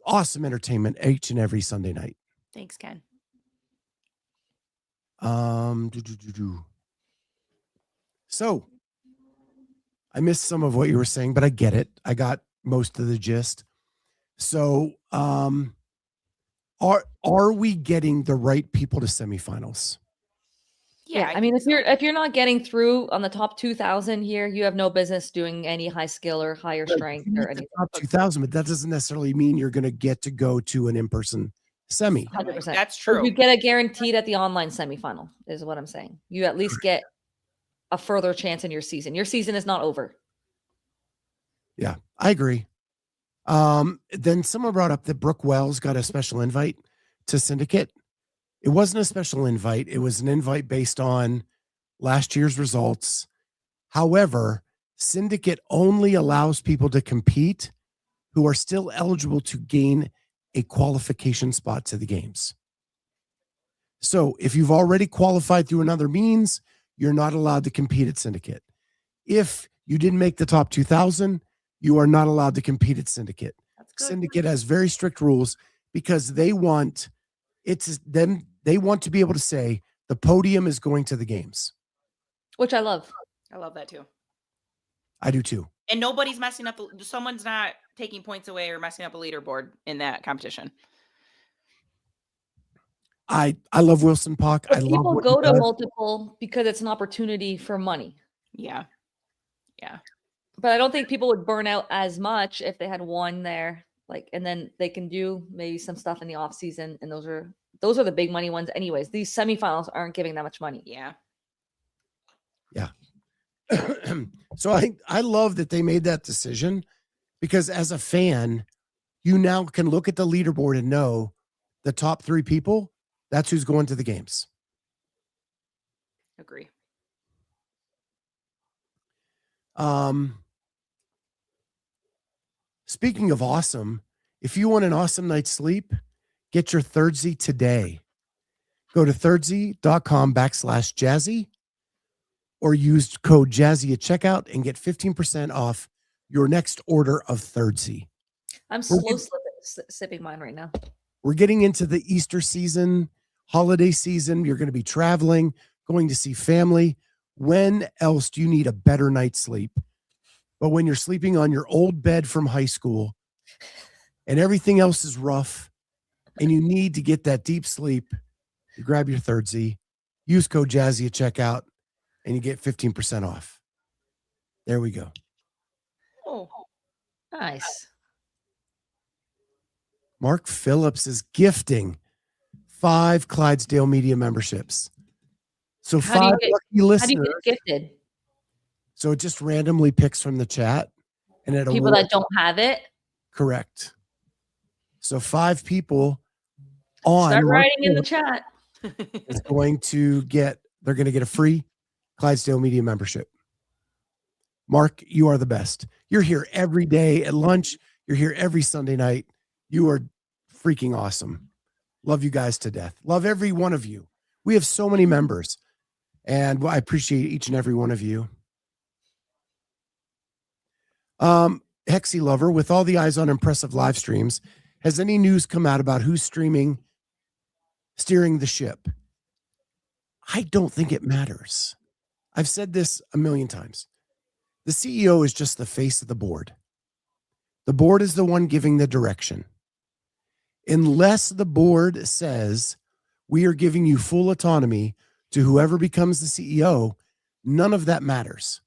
awesome entertainment each and every Sunday night. Thanks, Ken. So I missed some of what you were saying, but I get it. I got most of the gist. So are we getting the right people to semifinals? Yeah, I mean, if you're not getting through on the top 2,000 here, you have no business doing any high skill or higher strength or anything. Top 2,000, but that doesn't necessarily mean you're going to get to go to an in-person semi. 100%. That's Or true. you get a guaranteed at the online semifinal, is what I'm saying. You at least get a further chance in your season. Your season is not over. Yeah, I agree. Then someone brought up that Brooke Wells got a special invite to Syndicate. It wasn't a special invite. It was an invite based on last year's results. However, Syndicate only allows people to compete who are still eligible to gain a qualification spot to the games. So if you've already qualified through another means, you're not allowed to compete at Syndicate. If you didn't make the top 2,000, you are not allowed to compete at Syndicate. Syndicate has very strict rules because they want to be able to say the podium is going to the games. Which I love. I love that too. I do too. And nobody's messing up. Someone's not taking points away or messing up a leaderboard in that competition. I love Wilson Pock. I love People what go he to does. multiple because it's an opportunity for money. Yeah. Yeah. But I don't think people would burn out as much if they had one there. Like, and then they can do maybe some stuff in the off season, and those are the big money ones anyways. These semifinals aren't giving that much money. Yeah. Yeah. So I love that they made that decision, because as a fan, you now can look at the leaderboard and know the top 3 people, that's who's going to the games. Agree. Speaking of awesome, if you want an awesome night's sleep, get your Thirdsy today. Go to thirdsy.com/jazzy or use code Jazzy at checkout and get 15% off your next order of Thirdsy. I'm slow sipping mine right now. We're getting into the Easter season, holiday season. You're going to be traveling, going to see family. When else do you need a better night's sleep? But when you're sleeping on your old bed from high school and everything else is rough and you need to get that deep sleep, you grab your Thirdsy, use code Jazzy at checkout, and you get 15% off. There we go. Oh, Nice. Mark Phillips is gifting 5 Clydesdale Media memberships. So How do you 5 get- lucky How do you listeners. get gifted? So it just randomly picks from the chat, and it People that don't have it, correct. So 5 people on start Mark writing in the Phillips chat. is going to get. They're going to get a free Clydesdale Media membership. Mark, you are the best. You're here every day at lunch. You're here every Sunday night. You are freaking awesome. Love you guys to death. Love every one of you. We have so many members, and I appreciate each and every one of you. Hexy Lover, with all the eyes on impressive live streams, has any news come out about who's steering the ship? I don't think it matters. I've said this a million times. The CEO is just the face of the board. The board is the one giving the direction. Unless the board says, we are giving you full autonomy to whoever becomes the CEO, none of that matters.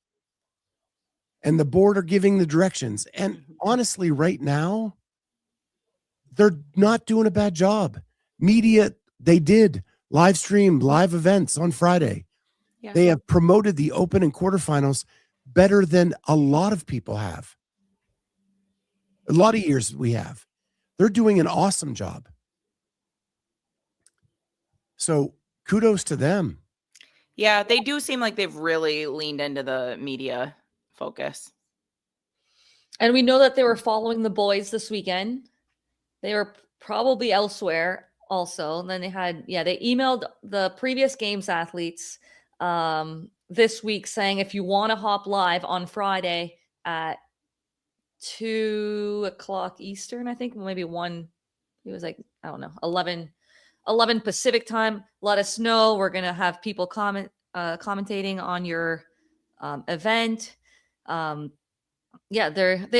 And the board are giving the directions. And honestly, right now, they're not doing a bad job. Media, they did live stream, live events on Friday. Yeah. They have promoted the Open and quarterfinals better than a lot of people have. A lot of years we have. They're doing an awesome job. So kudos to them. Yeah, they do seem like they've really leaned into the media focus. And we know that they were following the boys this weekend. They were probably elsewhere also. And then they emailed the previous games athletes this week saying, if you want to hop live on Friday at 2:00 Eastern, I think maybe 1, it was like, I don't know, 11 Pacific time, let us know. We're going to have people commentating on your event. They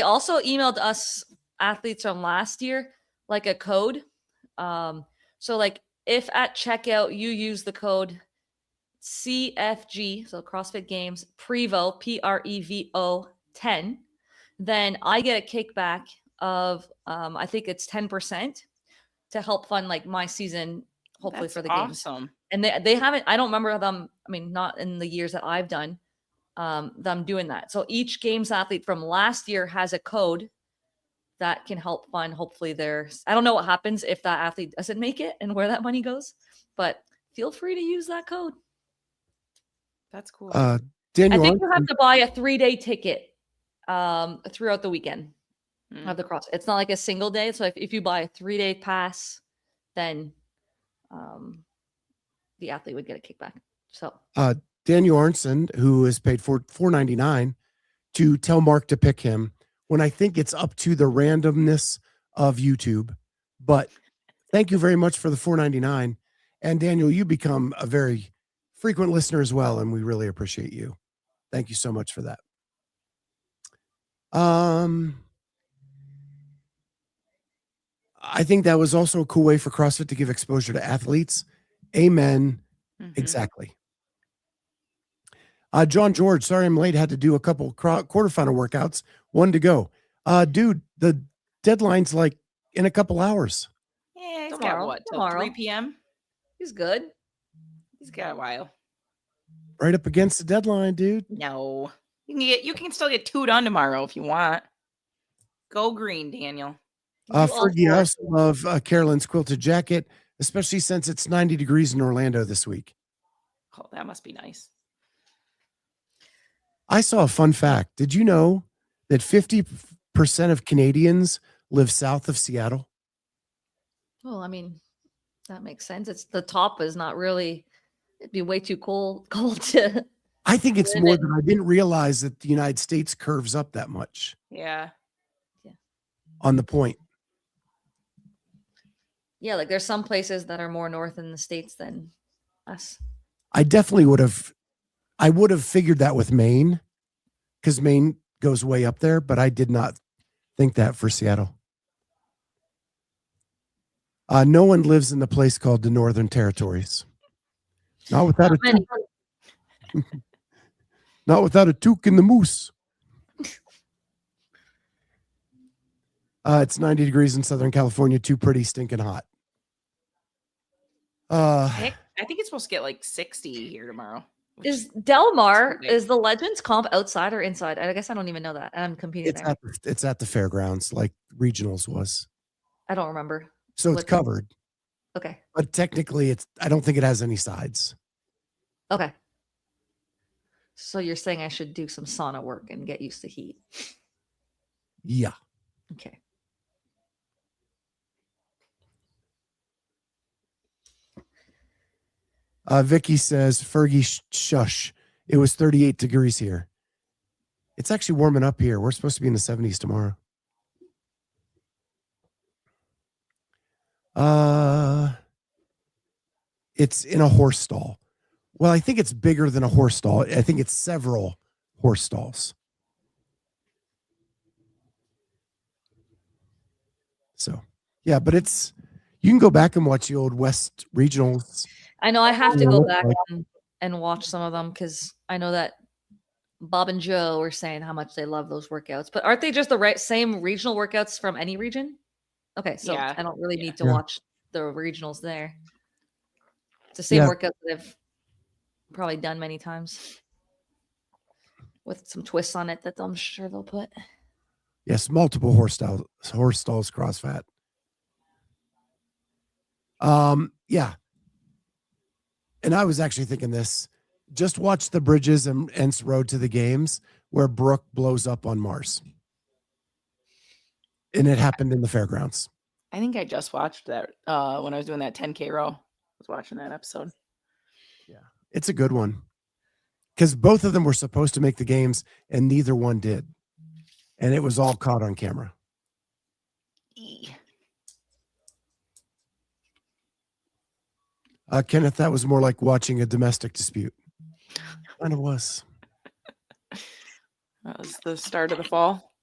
also emailed us athletes from last year, like a code. So like if at checkout you use the code CFG, so CrossFit Games Prevo, PREVO 10, then I get a kickback of I think it's 10% to help fund like my season, hopefully That's for the games. awesome. And they haven't, I don't remember them, I mean, not in the years that I've done them doing that. So each games athlete from last year has a code that can help fund hopefully I don't know what happens if that athlete doesn't make it and where that money goes, but feel free to use that code. That's cool. Daniel, I think you have to buy a 3-day ticket throughout the weekend of the cross. It's not like a single day. So if you buy a 3-day pass, then the athlete would get a kickback. So Daniel Arnson, who is paid for $4.99 to tell Mark to pick him, when I think it's up to the randomness of YouTube. But thank you very much for the $4.99. And Daniel, you become a very frequent listener as well, and we really appreciate you. Thank you so much for that. I think that was also a cool way for CrossFit to give exposure to athletes. Amen. Mhm. Exactly. John George, sorry I'm late. Had to do a couple quarterfinal workouts. 1 to go. Dude, the deadline's like in a couple hours. Yeah, he's Tomorrow. got what, till Tomorrow. 3 p.m.? he's good. He's got a while. Right up against the deadline, dude. No. You can still get 2 done tomorrow if you want. Go green, Daniel. Fergie, I also love Carolyne's quilted jacket, especially since it's 90 degrees in Orlando this week. Oh, that must be nice. I saw a fun fact. Did you know that 50% of Canadians live south of Seattle? Well, I mean, that makes sense. It's the top is not really, it'd be way too cold to. I think it's more than I didn't realize that the United States curves up that much Yeah. on the point. Yeah, like there's some places that are more north in the States than us. I definitely would have figured that with Maine, because Maine goes way up there, but I did not think that for Seattle. No one lives in the place called the Northern Territories. Not without not without a toque in the moose. It's 90 degrees in Southern California. Too pretty, stinking hot. I think it's supposed to get like 60 here tomorrow. Is Del Mar, okay. is the Legends comp outside or inside? I guess I don't even know that. I'm competing there. It's at the fairgrounds, like regionals was. I don't remember. So it's covered. Okay. But technically, I don't think it has any sides. Okay. So you're saying I should do some sauna work and get used to heat? Yeah. Okay. Vicky says, Fergie, shush. It was 38 degrees here. It's actually warming up here. We're supposed to be in the 70s tomorrow. It's in a horse stall. Well, I think it's bigger than a horse stall. I think it's several horse stalls. So, yeah, but you can go back and watch the old West regionals. I know I have to go back and watch some of them because I know that Bob and Joe were saying how much they love those workouts. But aren't they just the same regional workouts from any region? Okay, so Yeah. I don't really need to watch the regionals there. It's the same workout that I've probably done many times with some twists on it that I'm sure they'll put. Yes, multiple horse stalls, cross fat. Yeah. And I was actually thinking this. Just watch the Bridges and Ent's Road to the Games where Brooke blows up on Mars. And it happened in the fairgrounds. I think I just watched that when I was doing that 10K row. I was watching that episode. Yeah, it's a good one. Because both of them were supposed to make the games and neither one did. And it was all caught on camera. Kenneth, that was more like watching a domestic dispute. Kind of was. That was the start of the fall.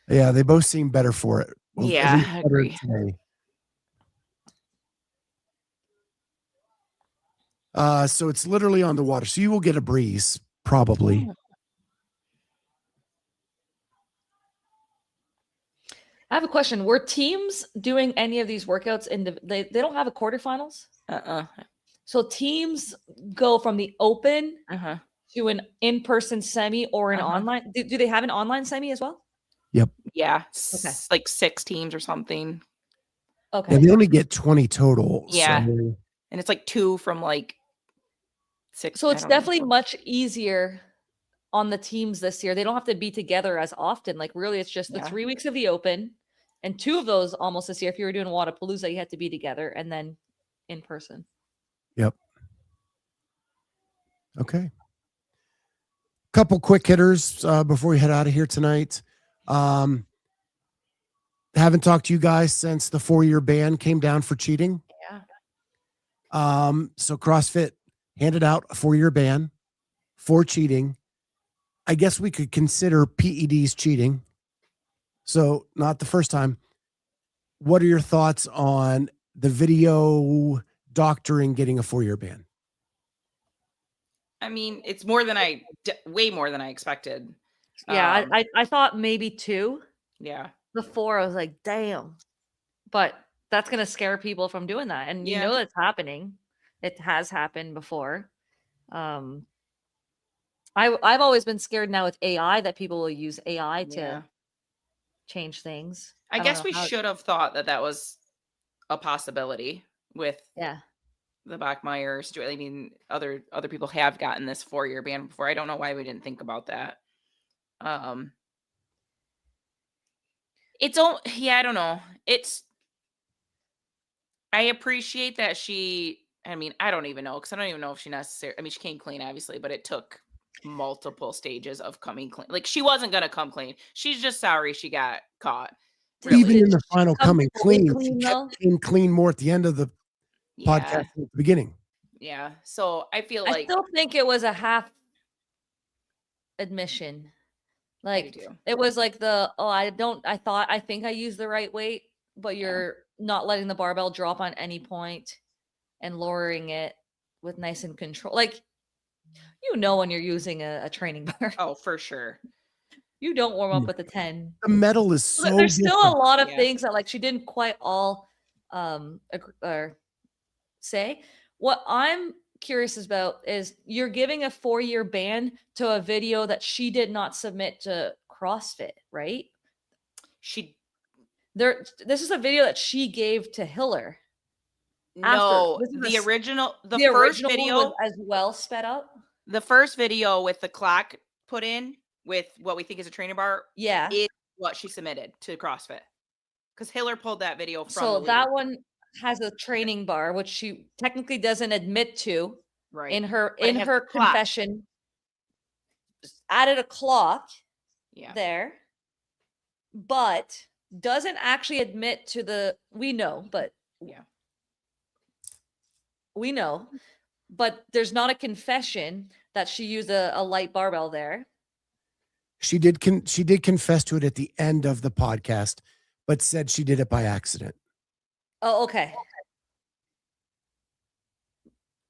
Yeah, they both seem better for it. Well, yeah, I agree. So it's literally on the water. So you will get a breeze, probably. I have a question. Were teams doing any of these workouts they don't have a quarterfinals? So teams go from the open to an in-person semi or an online. Do they have an online semi as well? Yep. Yeah. Okay. Like 6 teams or something. Okay. And they only get 20 total. Yeah. So. And it's like 2 from like 6. So it's definitely much easier on the teams this year. They don't have to be together as often. Like really, it's just the 3 weeks of the open and 2 of those almost this year. If you were doing Wadapalooza, you had to be together and then in person. Yep. Okay. Couple quick hitters before we head out of here tonight. Haven't talked to you guys since the 4-year ban came down for cheating. Yeah. So CrossFit handed out a 4-year ban for cheating. I guess we could consider PEDs cheating. So not the first time. What are your thoughts on the video doctoring getting a 4-year ban? I mean, it's more than way more than I expected. Yeah, I thought maybe 2. Yeah. Before I was like, damn. But that's going to scare people from doing that. And you know that's happening. It has happened before. I've always been scared now with AI that people will use AI to change things. I guess we should have thought that was a possibility with the Bachmeyer situation. I mean, other people have gotten this 4-year ban before. I don't know why we didn't think about that. I don't know. I appreciate that I don't even know, because I don't even know if she necessarily, she came clean, obviously, but it took multiple stages of coming clean. Like, she wasn't going to come clean. She's just sorry she got caught. Really. Even in the final coming clean, she came clean more at the end of the podcast at the beginning. Yeah. So I feel I like still think it was a half admission. Like it was like I think I used the right weight, but you're not letting the barbell drop on any point and lowering it with nice and control. Like, when you're using a training bar. Oh, for sure. You don't warm up with the 10. The metal is So so there's still a different. lot of Yeah. things that like she didn't quite all say. What I'm curious about is you're giving a 4-year ban to a video that she did not submit to CrossFit, right? She This is a video that she gave to Hiller. no, This is the a s- original, the the first original one video, was as well sped up. the first video with the clock put in with what we think is a trainer bar Yeah. is what she submitted to CrossFit. Because Hiller pulled that video from So the that leader. one has a training bar, which she technically doesn't admit to Right. in her But it has the clock. confession. Added a clock Yeah. there, but doesn't actually admit to the we know, but there's not a confession that she used a light barbell there. She did confess to it at the end of the podcast, but said she did it by accident. Oh, okay.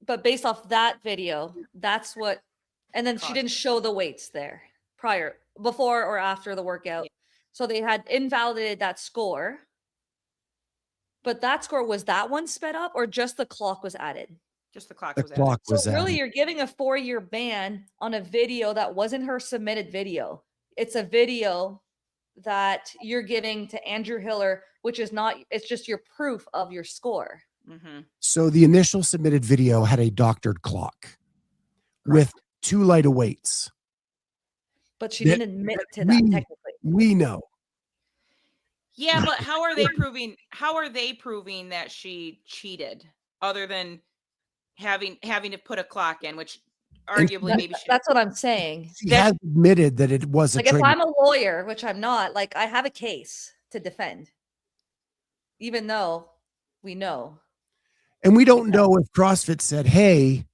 But based off that video, that's what, and then she didn't show the weights there before or after the workout. Yeah. So they had invalidated that score. But that score, was that one sped up or just the clock was added? Just the clock The was clock added. was So really added. you're giving a 4-year ban on a video that wasn't her submitted video. It's a video that you're giving to Andrew Hiller, which is not, it's just your proof of your score. Mm-hmm. So the initial submitted video had a doctored clock with 2 lighter weights. But she That- didn't admit to that we- technically. We know. Yeah, but how are they proving that she cheated other than having to put a clock in, which arguably maybe she That's what I'm saying. She has admitted that it was a Like if training. I'm a lawyer, which I'm not, like I have a case to defend, even though we know. And we don't know if CrossFit said, hey,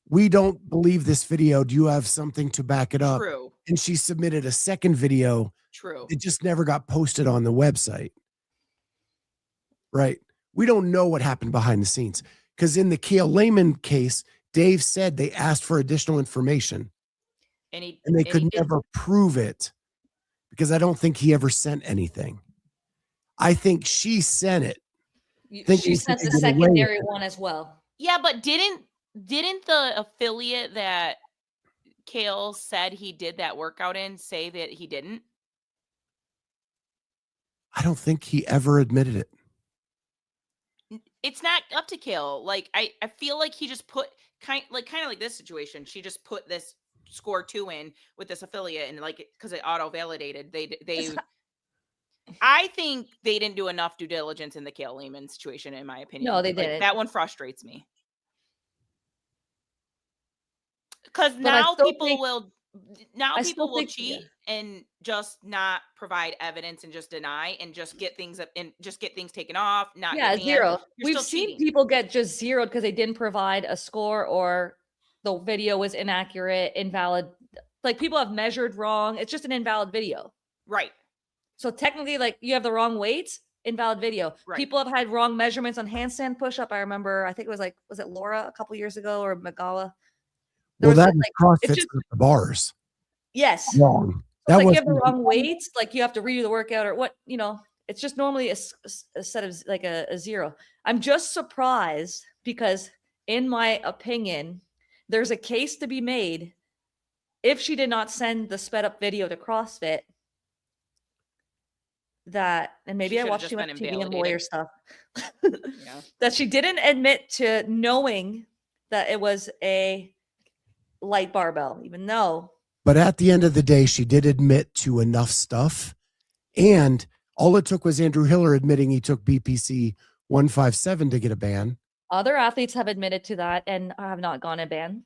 we don't believe this video. Do you have something to back it up? True. And she submitted a second video. True. It just never got posted on the website. Right. We don't know what happened behind the scenes. Because in the Carolyne case, Dave said they asked for additional information And they he could did- never prove it because I don't think he ever sent anything. I think she sent it. Thinking She she sent could the get away with secondary it. one as well. Yeah, but didn't the affiliate that Kale said he did that workout in say that he didn't? I don't think he ever admitted it. It's not up to Kale. Like I feel like he just put kind of like this situation. She just put this score 2 in with this affiliate and like because it auto validated. I think they didn't do enough due diligence in the Kale Lehman situation, in my opinion. No, they Like, didn't. that one frustrates me. Because But I now still people think- will I still people will think- cheat and just not provide evidence and just deny and just get things up and just get things taken off. Not Yeah, get banned. 0. You're We've still seen cheating. people get just zeroed because they didn't provide a score or the video was inaccurate, invalid. Like people have measured wrong. It's just an invalid video. Right. So technically, like you have the wrong weights, invalid video. Right. People have had wrong measurements on handstand push-up. I remember, I think it was was it Laura a couple years ago or Magawa? Well, that was like, CrossFit just- with the bars. yes. Wrong. It's like you have the wasn't- wrong weights, like you have to redo the workout or what, it's just normally a set of like a 0. I'm just surprised because in my opinion, there's a case to be made if she did not send the sped up video to CrossFit and maybe She I should've watched just too much been TV and invalidated. lawyer stuff, Yeah. that she didn't admit to knowing that it was a light barbell, even though But at the end of the day, she did admit to enough stuff. And all it took was Andrew Hiller admitting he took BPC 157 to get a ban. other athletes have admitted to that and have not gone a ban.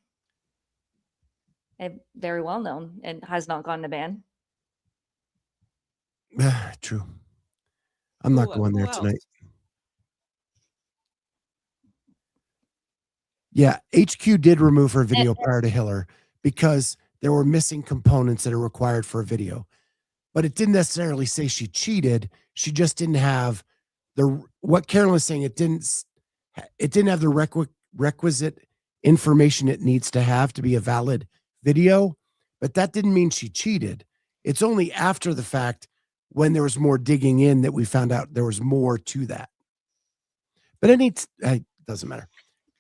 Very well known and has not gone to ban. True. I'm not Who- going there who else? tonight. Yeah, HQ did remove her video prior to Hiller because there were missing components that are required for a video. But it didn't necessarily say she cheated. She just didn't have what Carolyne was saying. It didn't have the requisite information it needs to have to be a valid video. But that didn't mean she cheated. It's only after the fact when there was more digging in that we found out there was more to that. But it doesn't matter.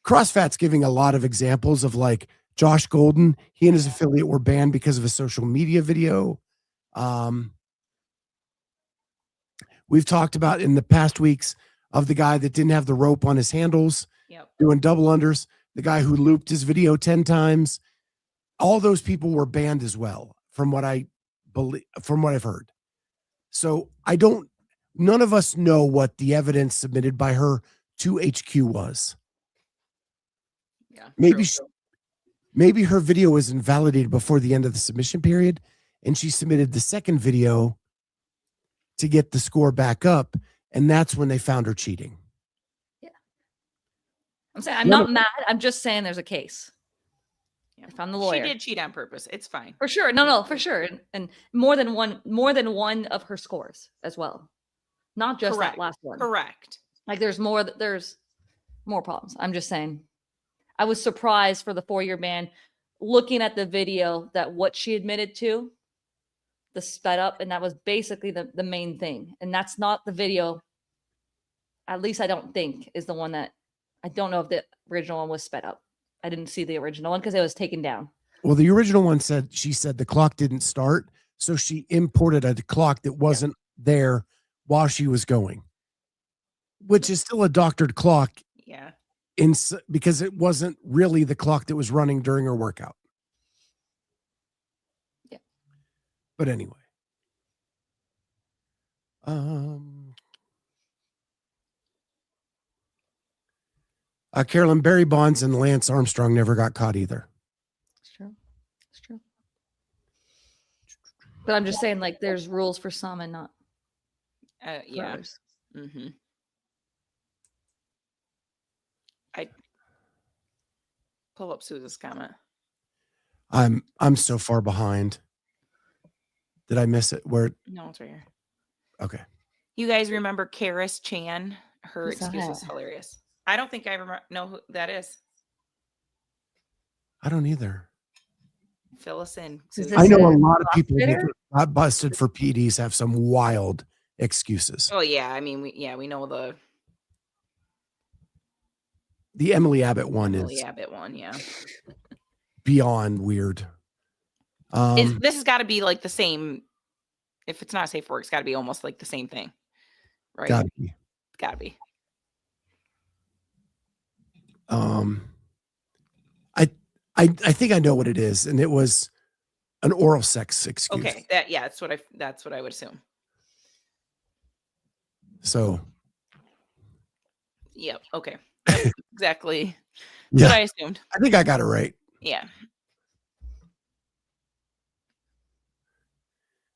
CrossFit's giving a lot of examples of like Josh Golden. He and his affiliate were banned because of a social media video. We've talked about in the past weeks of the guy that didn't have the rope on his handles, doing double unders, the guy who looped his video 10 times. All those people were banned as well, from what I believe, from what I've heard. So none of us know what the evidence submitted by her to HQ was. Yeah. Maybe her video was invalidated before the end of the submission period, and she submitted the second video to get the score back up, and that's when they found her cheating. Yeah. I'm saying I'm not mad. I'm just saying there's a case. Yeah. If I'm the lawyer. She did cheat on purpose. It's fine. For sure. No, for sure. And more than one of her scores as well. Not just Correct. that last one. Correct. Like there's more problems. I'm just saying. I was surprised for the 4-year ban looking at the video that what she admitted to, the sped up, and that was basically the main thing. And that's not the video, at least I don't think, is the one that I don't know if the original one was sped up. I didn't see the original one because it was taken down. Well, the original one she said the clock didn't start, so she imported a clock that wasn't there while she was going, which is still a doctored clock. Yeah. Because it wasn't really the clock that was running during her workout. Yeah. But anyway. Carolyne, Barry Bonds and Lance Armstrong never got caught either. It's true. But I'm just saying, like, there's rules for some and not for Yeah. others. Mm-hmm. I pull up Susan's comment. I'm so far behind. Did I miss it? Where? No, it's right here. Okay. You guys remember Karis Chan? Her Who's excuse was that? hilarious. I don't think I know who that is. I don't either. Fill us in. Is Susan. I know a a lot of people that CrossFitter? got busted for PEDs have some wild excuses. Oh yeah, I mean we know The Emily Abbott one Emily is Abbott one, yeah. beyond weird. This has got to be like the same. If it's not safe for work, it's got to be almost like the same thing, right? Gotta be. Gotta be. I think I know what it is, and it was an oral sex excuse. Okay, that's what I would assume. So Yep. Okay. That's exactly yeah, what I assumed. I think I got it right. Yeah.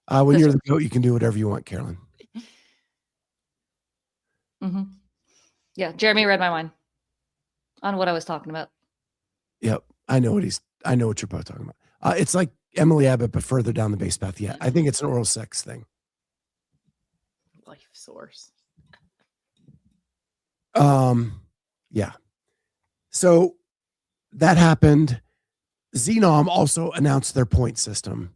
When you're the goat, you can do whatever you want, Carolyne. Mm-hmm. Yeah, Jeremy read my mind on what I was talking about. Yep, I know what you're both talking about. It's like Emily Abbott, but further down the base path. Yeah, I think it's an oral sex thing. Life source. Yeah. So that happened. Xenom also announced their point system.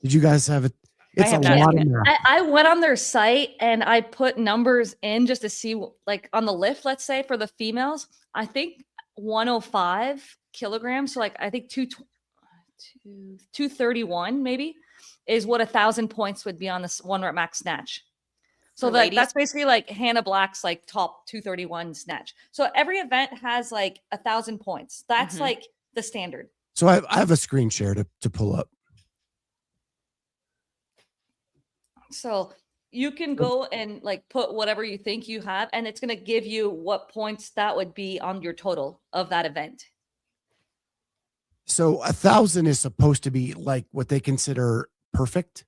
Did you guys have it? It's a have not lot seen of it. math. I went on their site and I put numbers in just to see, like on the lift, let's say for the females, I think 105 kilograms. So like, I think 231 maybe is what 1,000 points would be on this 1 rep max snatch. So For that, ladies? that's basically like Hannah Black's like top 231 snatch. So every event has like 1,000 points. That's Mhm. like the standard. So I have a screen share to pull up. So you can go and like put whatever you think you have, and it's going to give you what points that would be on your total of that event. So 1,000 is supposed to be like what they consider perfect.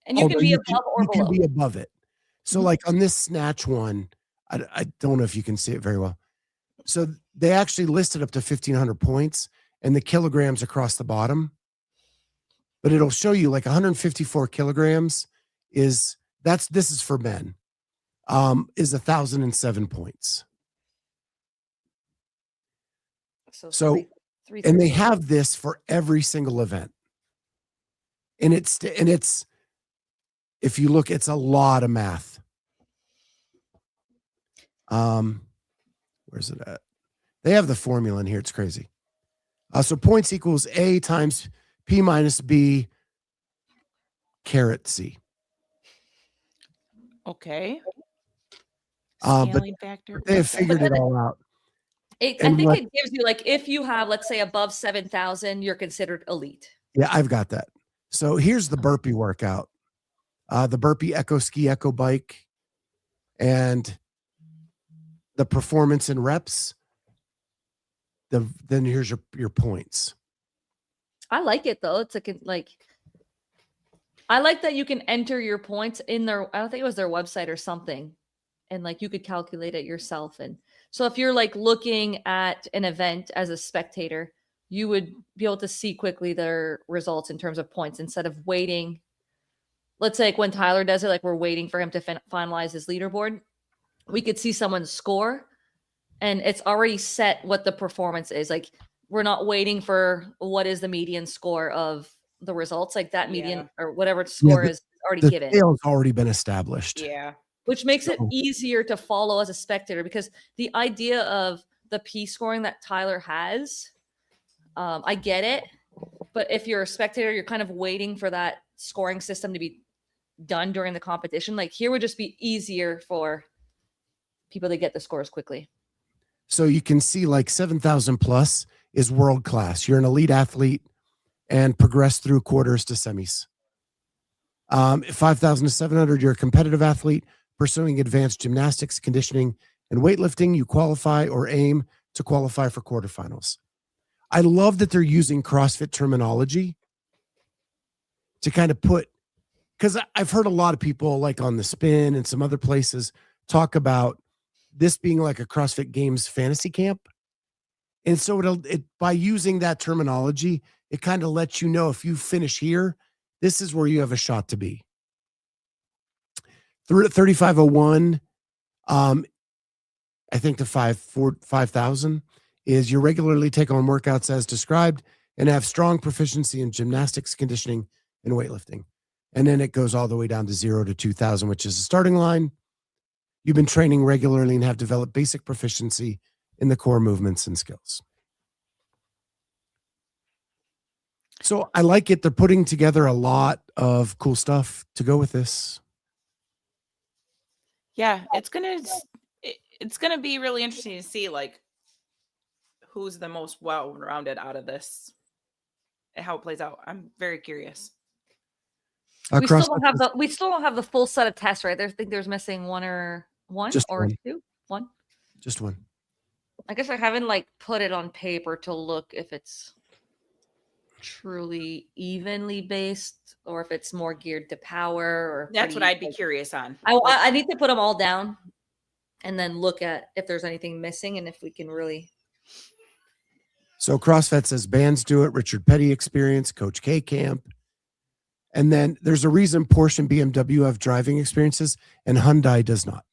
And you can Although be above or you below. can be above it. So Mhm. like on this snatch one, I don't know if you can see it very well. So they actually listed up to 1,500 points and the kilograms across the bottom. But it'll show you like 154 kilograms this is for men, is 1,007 points. So, three and they thirty. have this for every single event. And it's if you look, it's a lot of math. Where's it at? They have the formula in here. It's crazy. So points equals A times P minus B caret C. Okay. But Scaling factor. they have figured it all out. I And think what- it gives you, like, if you have, let's say, above 7,000, you're considered elite. Yeah, I've got that. So here's the burpee workout. The burpee echo ski echo bike and the performance in reps. Then here's your points. I like it though. It's like I like that you can enter your points in their, I don't think it was their website or something. And like you could calculate it yourself. And so if you're like looking at an event as a spectator, you would be able to see quickly their results in terms of points instead of waiting. Let's say like when Tyler does it, like we're waiting for him to finalize his leaderboard. We could see someone's score and it's already set what the performance is. Like we're not waiting for what is the median score of the results. Like that median or whatever score is already The given. scale's already been established. Yeah. Which makes it So- easier to follow as a spectator because the idea of the P scoring that Tyler has, I get it. But if you're a spectator, you're kind of waiting for that scoring system to be done during the competition. Like here would just be easier for people to get the scores quickly. So you can see like 7,000 plus is world class. You're an elite athlete and progress through quarters to semis. 5,000 to 700, you're a competitive athlete pursuing advanced gymnastics, conditioning, and weightlifting. You qualify or aim to qualify for quarterfinals. I love that they're using CrossFit terminology to kind of put, because I've heard a lot of people like on the Spin and some other places talk about this being like a CrossFit Games fantasy camp. And so by using that terminology, it kind of lets you know if you finish here, this is where you have a shot to be. 3501, I think the 5,000 is you regularly take on workouts as described and have strong proficiency in gymnastics, conditioning, and weightlifting. And then it goes all the way down to 0 to 2,000, which is the starting line. You've been training regularly and have developed basic proficiency in the core movements and skills. So I like it. They're putting together a lot of cool stuff to go with this. Yeah, it's gonna be really interesting to see like who's the most well-rounded out of this and how it plays out. I'm very curious. We still don't have the full set of tests, right? I think there's missing one or Just or one. two. One. Just one. I guess I haven't like put it on paper to look if it's truly evenly based or if it's more geared to power or That's what I'd be curious on. I need to put them all down and then look at if there's anything missing and if we can really. So CrossFit says bands do it. Richard Petty experience, Coach K camp. And then there's a reason Porsche and BMW have driving experiences and Hyundai does not.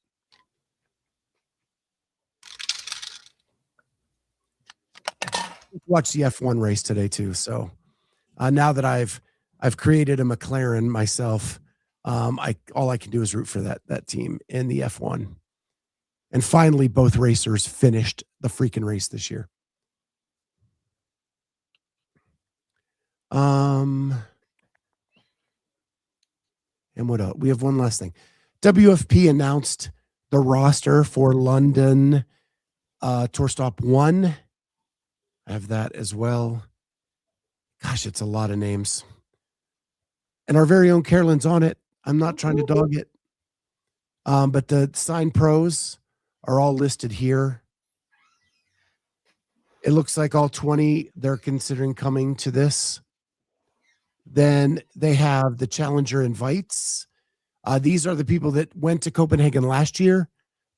Watch the F1 race today too. So now that I've created a McLaren myself, all I can do is root for that team in the F1. And finally, both racers finished the freaking race this year. And what else? We have one last thing. WFP announced the roster for London Tour Stop 1. I have that as well. Gosh, it's a lot of names. And our very own Carolyne's on it. I'm not trying to dog it. But the signed pros are all listed here. It looks like all 20 they're considering coming to this. Then they have the Challenger invites. These are the people that went to Copenhagen last year,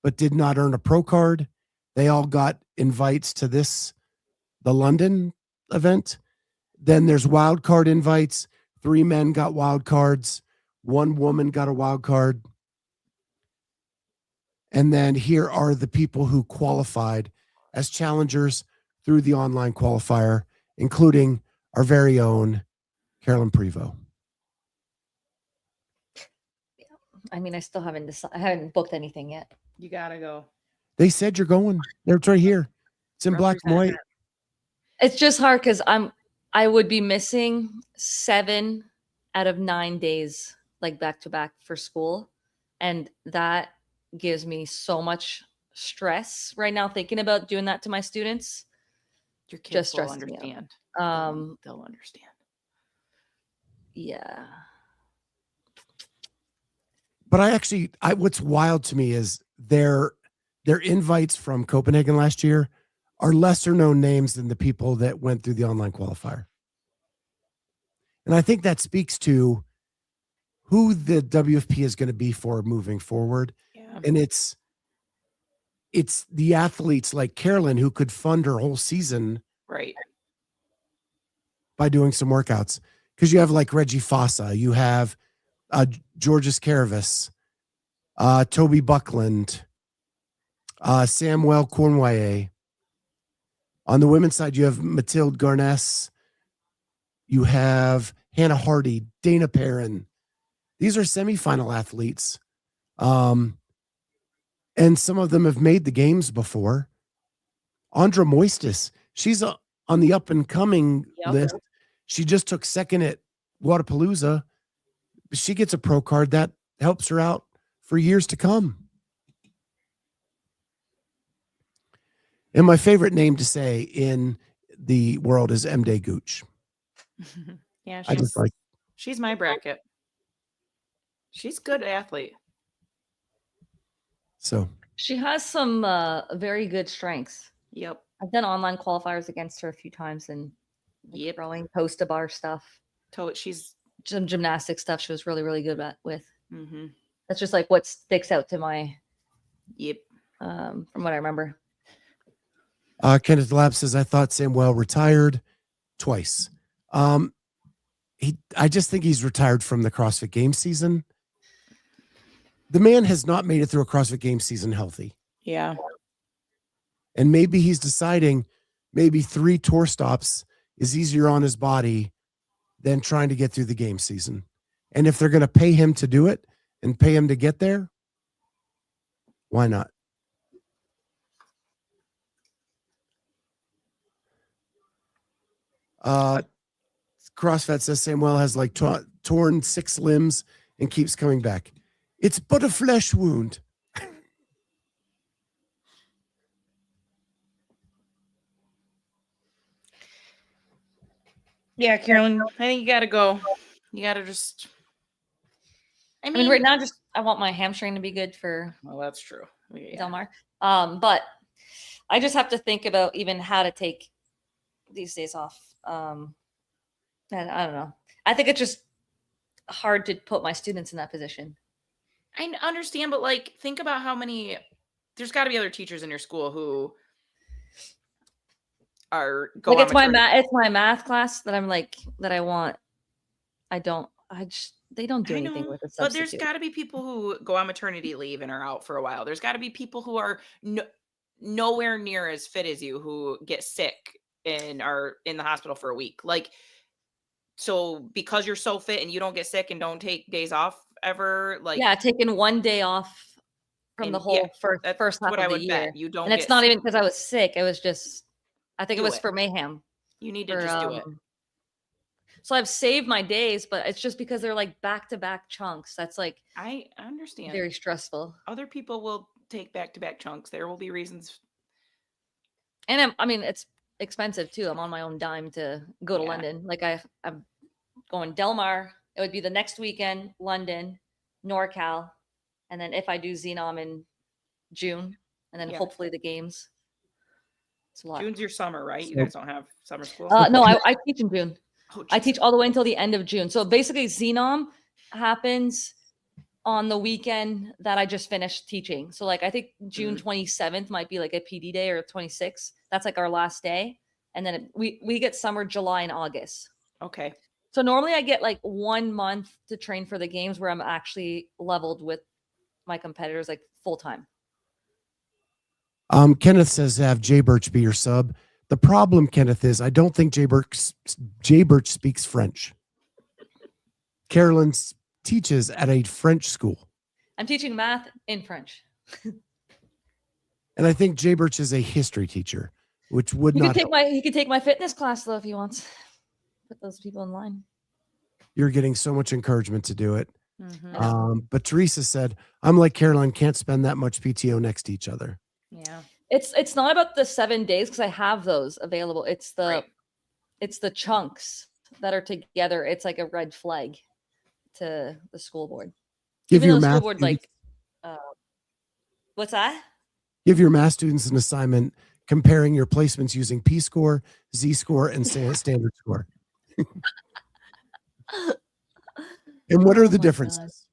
but did not earn a pro card. They all got invites to the London event. Then there's wild card invites. 3 men got wild cards. 1 woman got a wild card. And then here are the people who qualified as challengers through the online qualifier, including our very own Carolyne Prevost. I mean, I still haven't I haven't booked anything yet. You gotta go. They said you're going. It's right here. It's in black and white. Represent. It's just hard because I would be missing 7 out of 9 days, like back to back for school, and that gives me so much stress right now thinking about doing that to my students. Your kids Just will stresses me out. understand. They'll understand. Yeah. But what's wild to me is their invites from Copenhagen last year are lesser known names than the people that went through the online qualifier. And I think that speaks to who the WFP is going to be for moving forward. Yeah. And it's the athletes like Carolyne who could fund her whole season Right. by doing some workouts. Because you have like Reggie Fossa, you have Georges Caravis, Toby Buckland, Samuel Cornway. On the women's side, you have Mathilde Garness, you have Hannah Hardy, Dana Perrin. These are semifinal athletes. And some of them have made the games before. Andra Moistis, she's on the up and coming list. She just took second at Wodapalooza. She gets a pro card that helps her out for years to come. And my favorite name to say in the world is Mday Gooch. Yeah, I just like. she's my bracket. She's a good athlete. So She has some very good strengths. Yep. I've done online qualifiers against her a few times and Yep. throwing post to bar stuff, She's. some gymnastic stuff she was really, really good with. Mm-hmm. That's just like what sticks out to my, Yep. from what I remember. Kenneth Lab says, I thought Samuel retired twice. I just think he's retired from the CrossFit Games season. The man has not made it through a CrossFit Games season healthy. Yeah. And maybe he's deciding maybe 3 tour stops is easier on his body than trying to get through the game season. And if they're going to pay him to do it and pay him to get there, why not? CrossFit says Samuel has like torn 6 limbs and keeps coming back. It's but a flesh wound. Yeah, Carolyne, I think you gotta go. You gotta just. I mean, right now, just I want my hamstring to be good for Well, that's true. Yeah. Delmar. But I just have to think about even how to take these days off. And I don't know. I think it's just hard to put my students in that position. I understand, but like, think about how many. There's got to be other teachers in your school who are going. Like it's my math class that I'm like that I want. They don't do anything with it. But there's got to be people who go on maternity leave and are out for a while. There's got to be people who are nowhere near as fit as you who get sick and are in the hospital for a week. Like, so because you're so fit and you don't get sick and don't take days off ever, like taking 1 day off from the whole first half of the year. Bet. You don't, and it's not even because I was sick. It was just I think it was for mayhem. You need to just do it. So I've saved my days, but it's just because they're like back-to-back chunks. That's like I understand. Very stressful. Other people will take back-to-back chunks. There will be reasons. And I mean, it's expensive too. I'm on my own dime to go to London. Like I'm going Delmar. It would be the next weekend, London, NorCal, and then if I do Xenom in June, and then hopefully the games. It's a lot. June's your summer, right? You guys don't have summer school? No, I teach in June. Oh, I teach all the way until the end of June. So basically Xenom happens on the weekend that I just finished teaching. So like I think June 27th might be like a PD day or 26th. That's like our last day. And then we get summer, July and August. Okay. So normally I get like 1 month to train for the games where I'm actually leveled with my competitors like full time. Kenneth says have Jay Birch be your sub. The problem, Kenneth, is I don't think Jay Birch speaks French. Carolyne teaches at a French school. I'm teaching math in French. And I think Jay Birch is a history teacher, which would You not could take help. you could take my fitness class though if you want. Put those people in line. You're getting so much encouragement to do it. Mhm. But Teresa said, I'm like Caroline, can't spend that much PTO next to each other. Yeah. It's not about the 7 days because I have those available. It's the Right. it's the chunks that are together. It's like a red flag to the school board. Give Even your though the school math board students, what's that? give your math students an assignment comparing your placements using P-score, Z-score, and standard score. And what are Oh the my God. differences?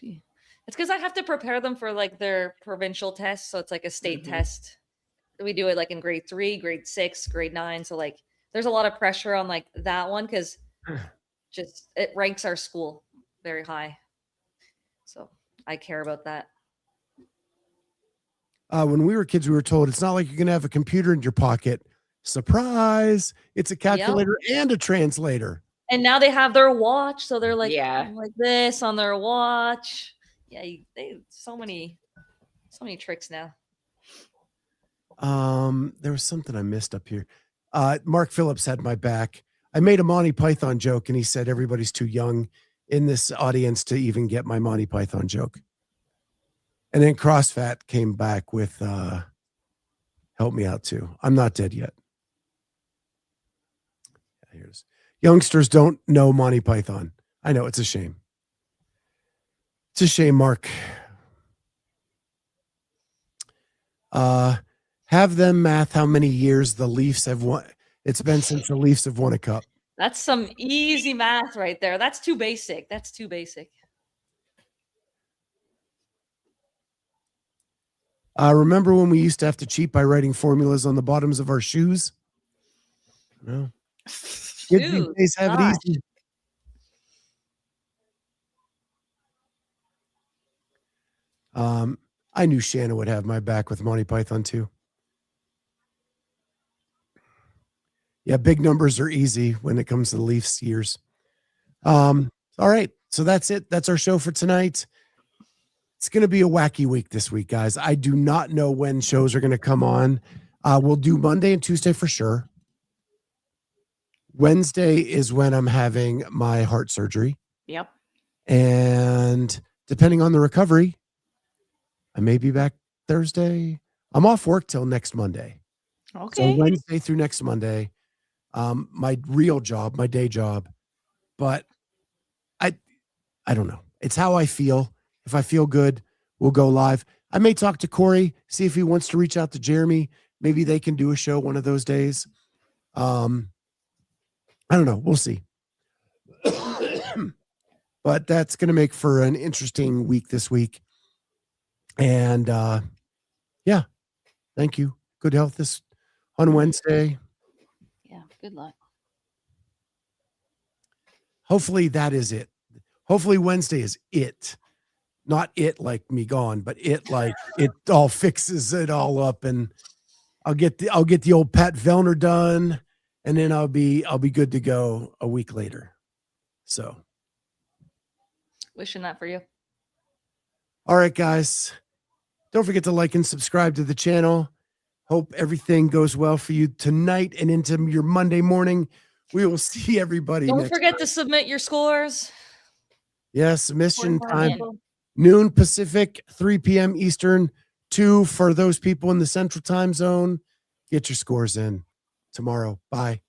It's because I have to prepare them for like their provincial test. So it's like a state Mhm. test. We do it like in grade 3, grade 6, grade 9. So like there's a lot of pressure on like that one because just it ranks our school very high. So I care about that. When we were kids, we were told it's not like you're going to have a computer in your pocket. Surprise! It's a calculator and a translator. And now they have their watch. So they're like, Yeah. like this on their watch. Yeah, they so many tricks now. There was something I missed up here. Mark Phillips had my back. I made a Monty Python joke, and he said everybody's too young in this audience to even get my Monty Python joke. And then CrossFit came back with help me out too. I'm not dead yet. Here's youngsters don't know Monty Python. I know, it's a shame. It's a shame, Mark. Have them math how many years the Leafs have won. It's been since the Leafs have won a cup. That's some easy math right there. That's too basic. That's too basic. Remember when we used to have to cheat by writing formulas on the bottoms of our shoes? No. Kids these Shoot, days have it gosh. easy. I knew Shanna would have my back with Monty Python too. Yeah, big numbers are easy when it comes to the Leafs years. All right, so that's it. That's our show for tonight. It's going to be a wacky week this week, guys. I do not know when shows are going to come on. We'll do Monday and Tuesday for sure. Wednesday is when I'm having my heart surgery. Yep. And depending on the recovery, I may be back Thursday. I'm off work till next Monday. Okay. So Wednesday through next Monday, my real job, my day job. But I don't know. It's how I feel. If I feel good, we'll go live. I may talk to Corey, see if he wants to reach out to Jeremy. Maybe they can do a show one of those days. I don't know. We'll see. But that's going to make for an interesting week this week. And yeah, thank you. Good health this on Wednesday. Yeah, good luck. Hopefully that is it. Hopefully Wednesday is it. Not it like me gone, but it like it all fixes it all up, and I'll get the old Pat Vellner done, and then I'll be good to go a week later. So Wishing that for you. all right, guys. Don't forget to like and subscribe to the channel. Hope everything goes well for you tonight and into your Monday morning. We will see everybody Don't next forget time. to submit your scores. Yeah, submission time. Quarterfinal. Noon Pacific, 3 p.m. Eastern, 2 for those people in the Central Time Zone. Get your scores in tomorrow. Bye.